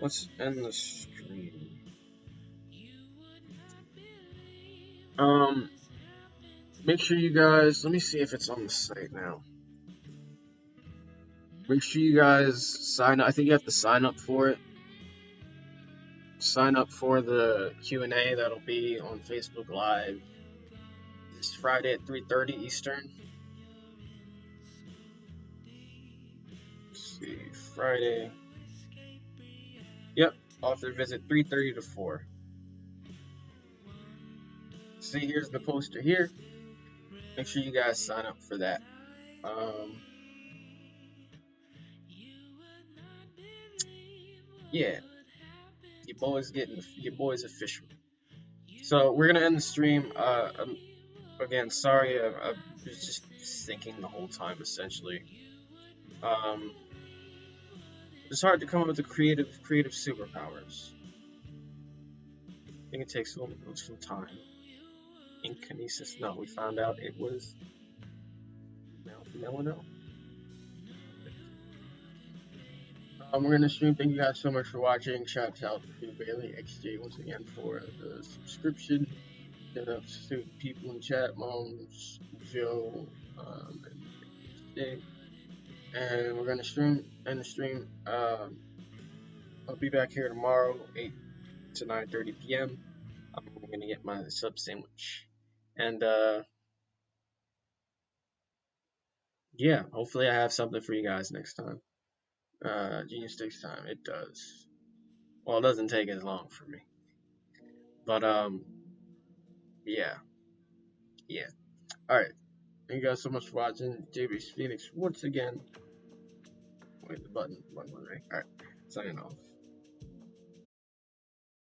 Let's end the stream. Make sure you guys. Let me see if it's on the site now. Make sure you guys sign up. I think you have to sign up for it. Sign up for the Q&A that'll be on Facebook Live this Friday at 3:30 Eastern. Let's see, Friday. Yep, author visit 3:30 to 4. See, here's the poster here. Make sure you guys sign up for that. Yeah, your boy's official. So we're gonna end the stream. Again, sorry, I was just thinking the whole time essentially. It's hard to come up with the creative superpowers. I think it takes some time. Inkinesis. No, we found out it was melanoma. We're gonna stream. Thank you guys so much for watching. Shout out to Bailey XJ once again for the subscription. Shout out to people in chat, Moms, Joe, and Dave. And we're gonna end the stream. I'll be back here tomorrow, 8 to 9:30 p.m. I'm gonna get my sub sandwich, and yeah, hopefully I have something for you guys next time. Genius takes time. It does. Well, it doesn't take as long for me, but yeah. All right. Thank you guys so much for watching. JB Phoenix once again. Wait, the button. All right. Signing off.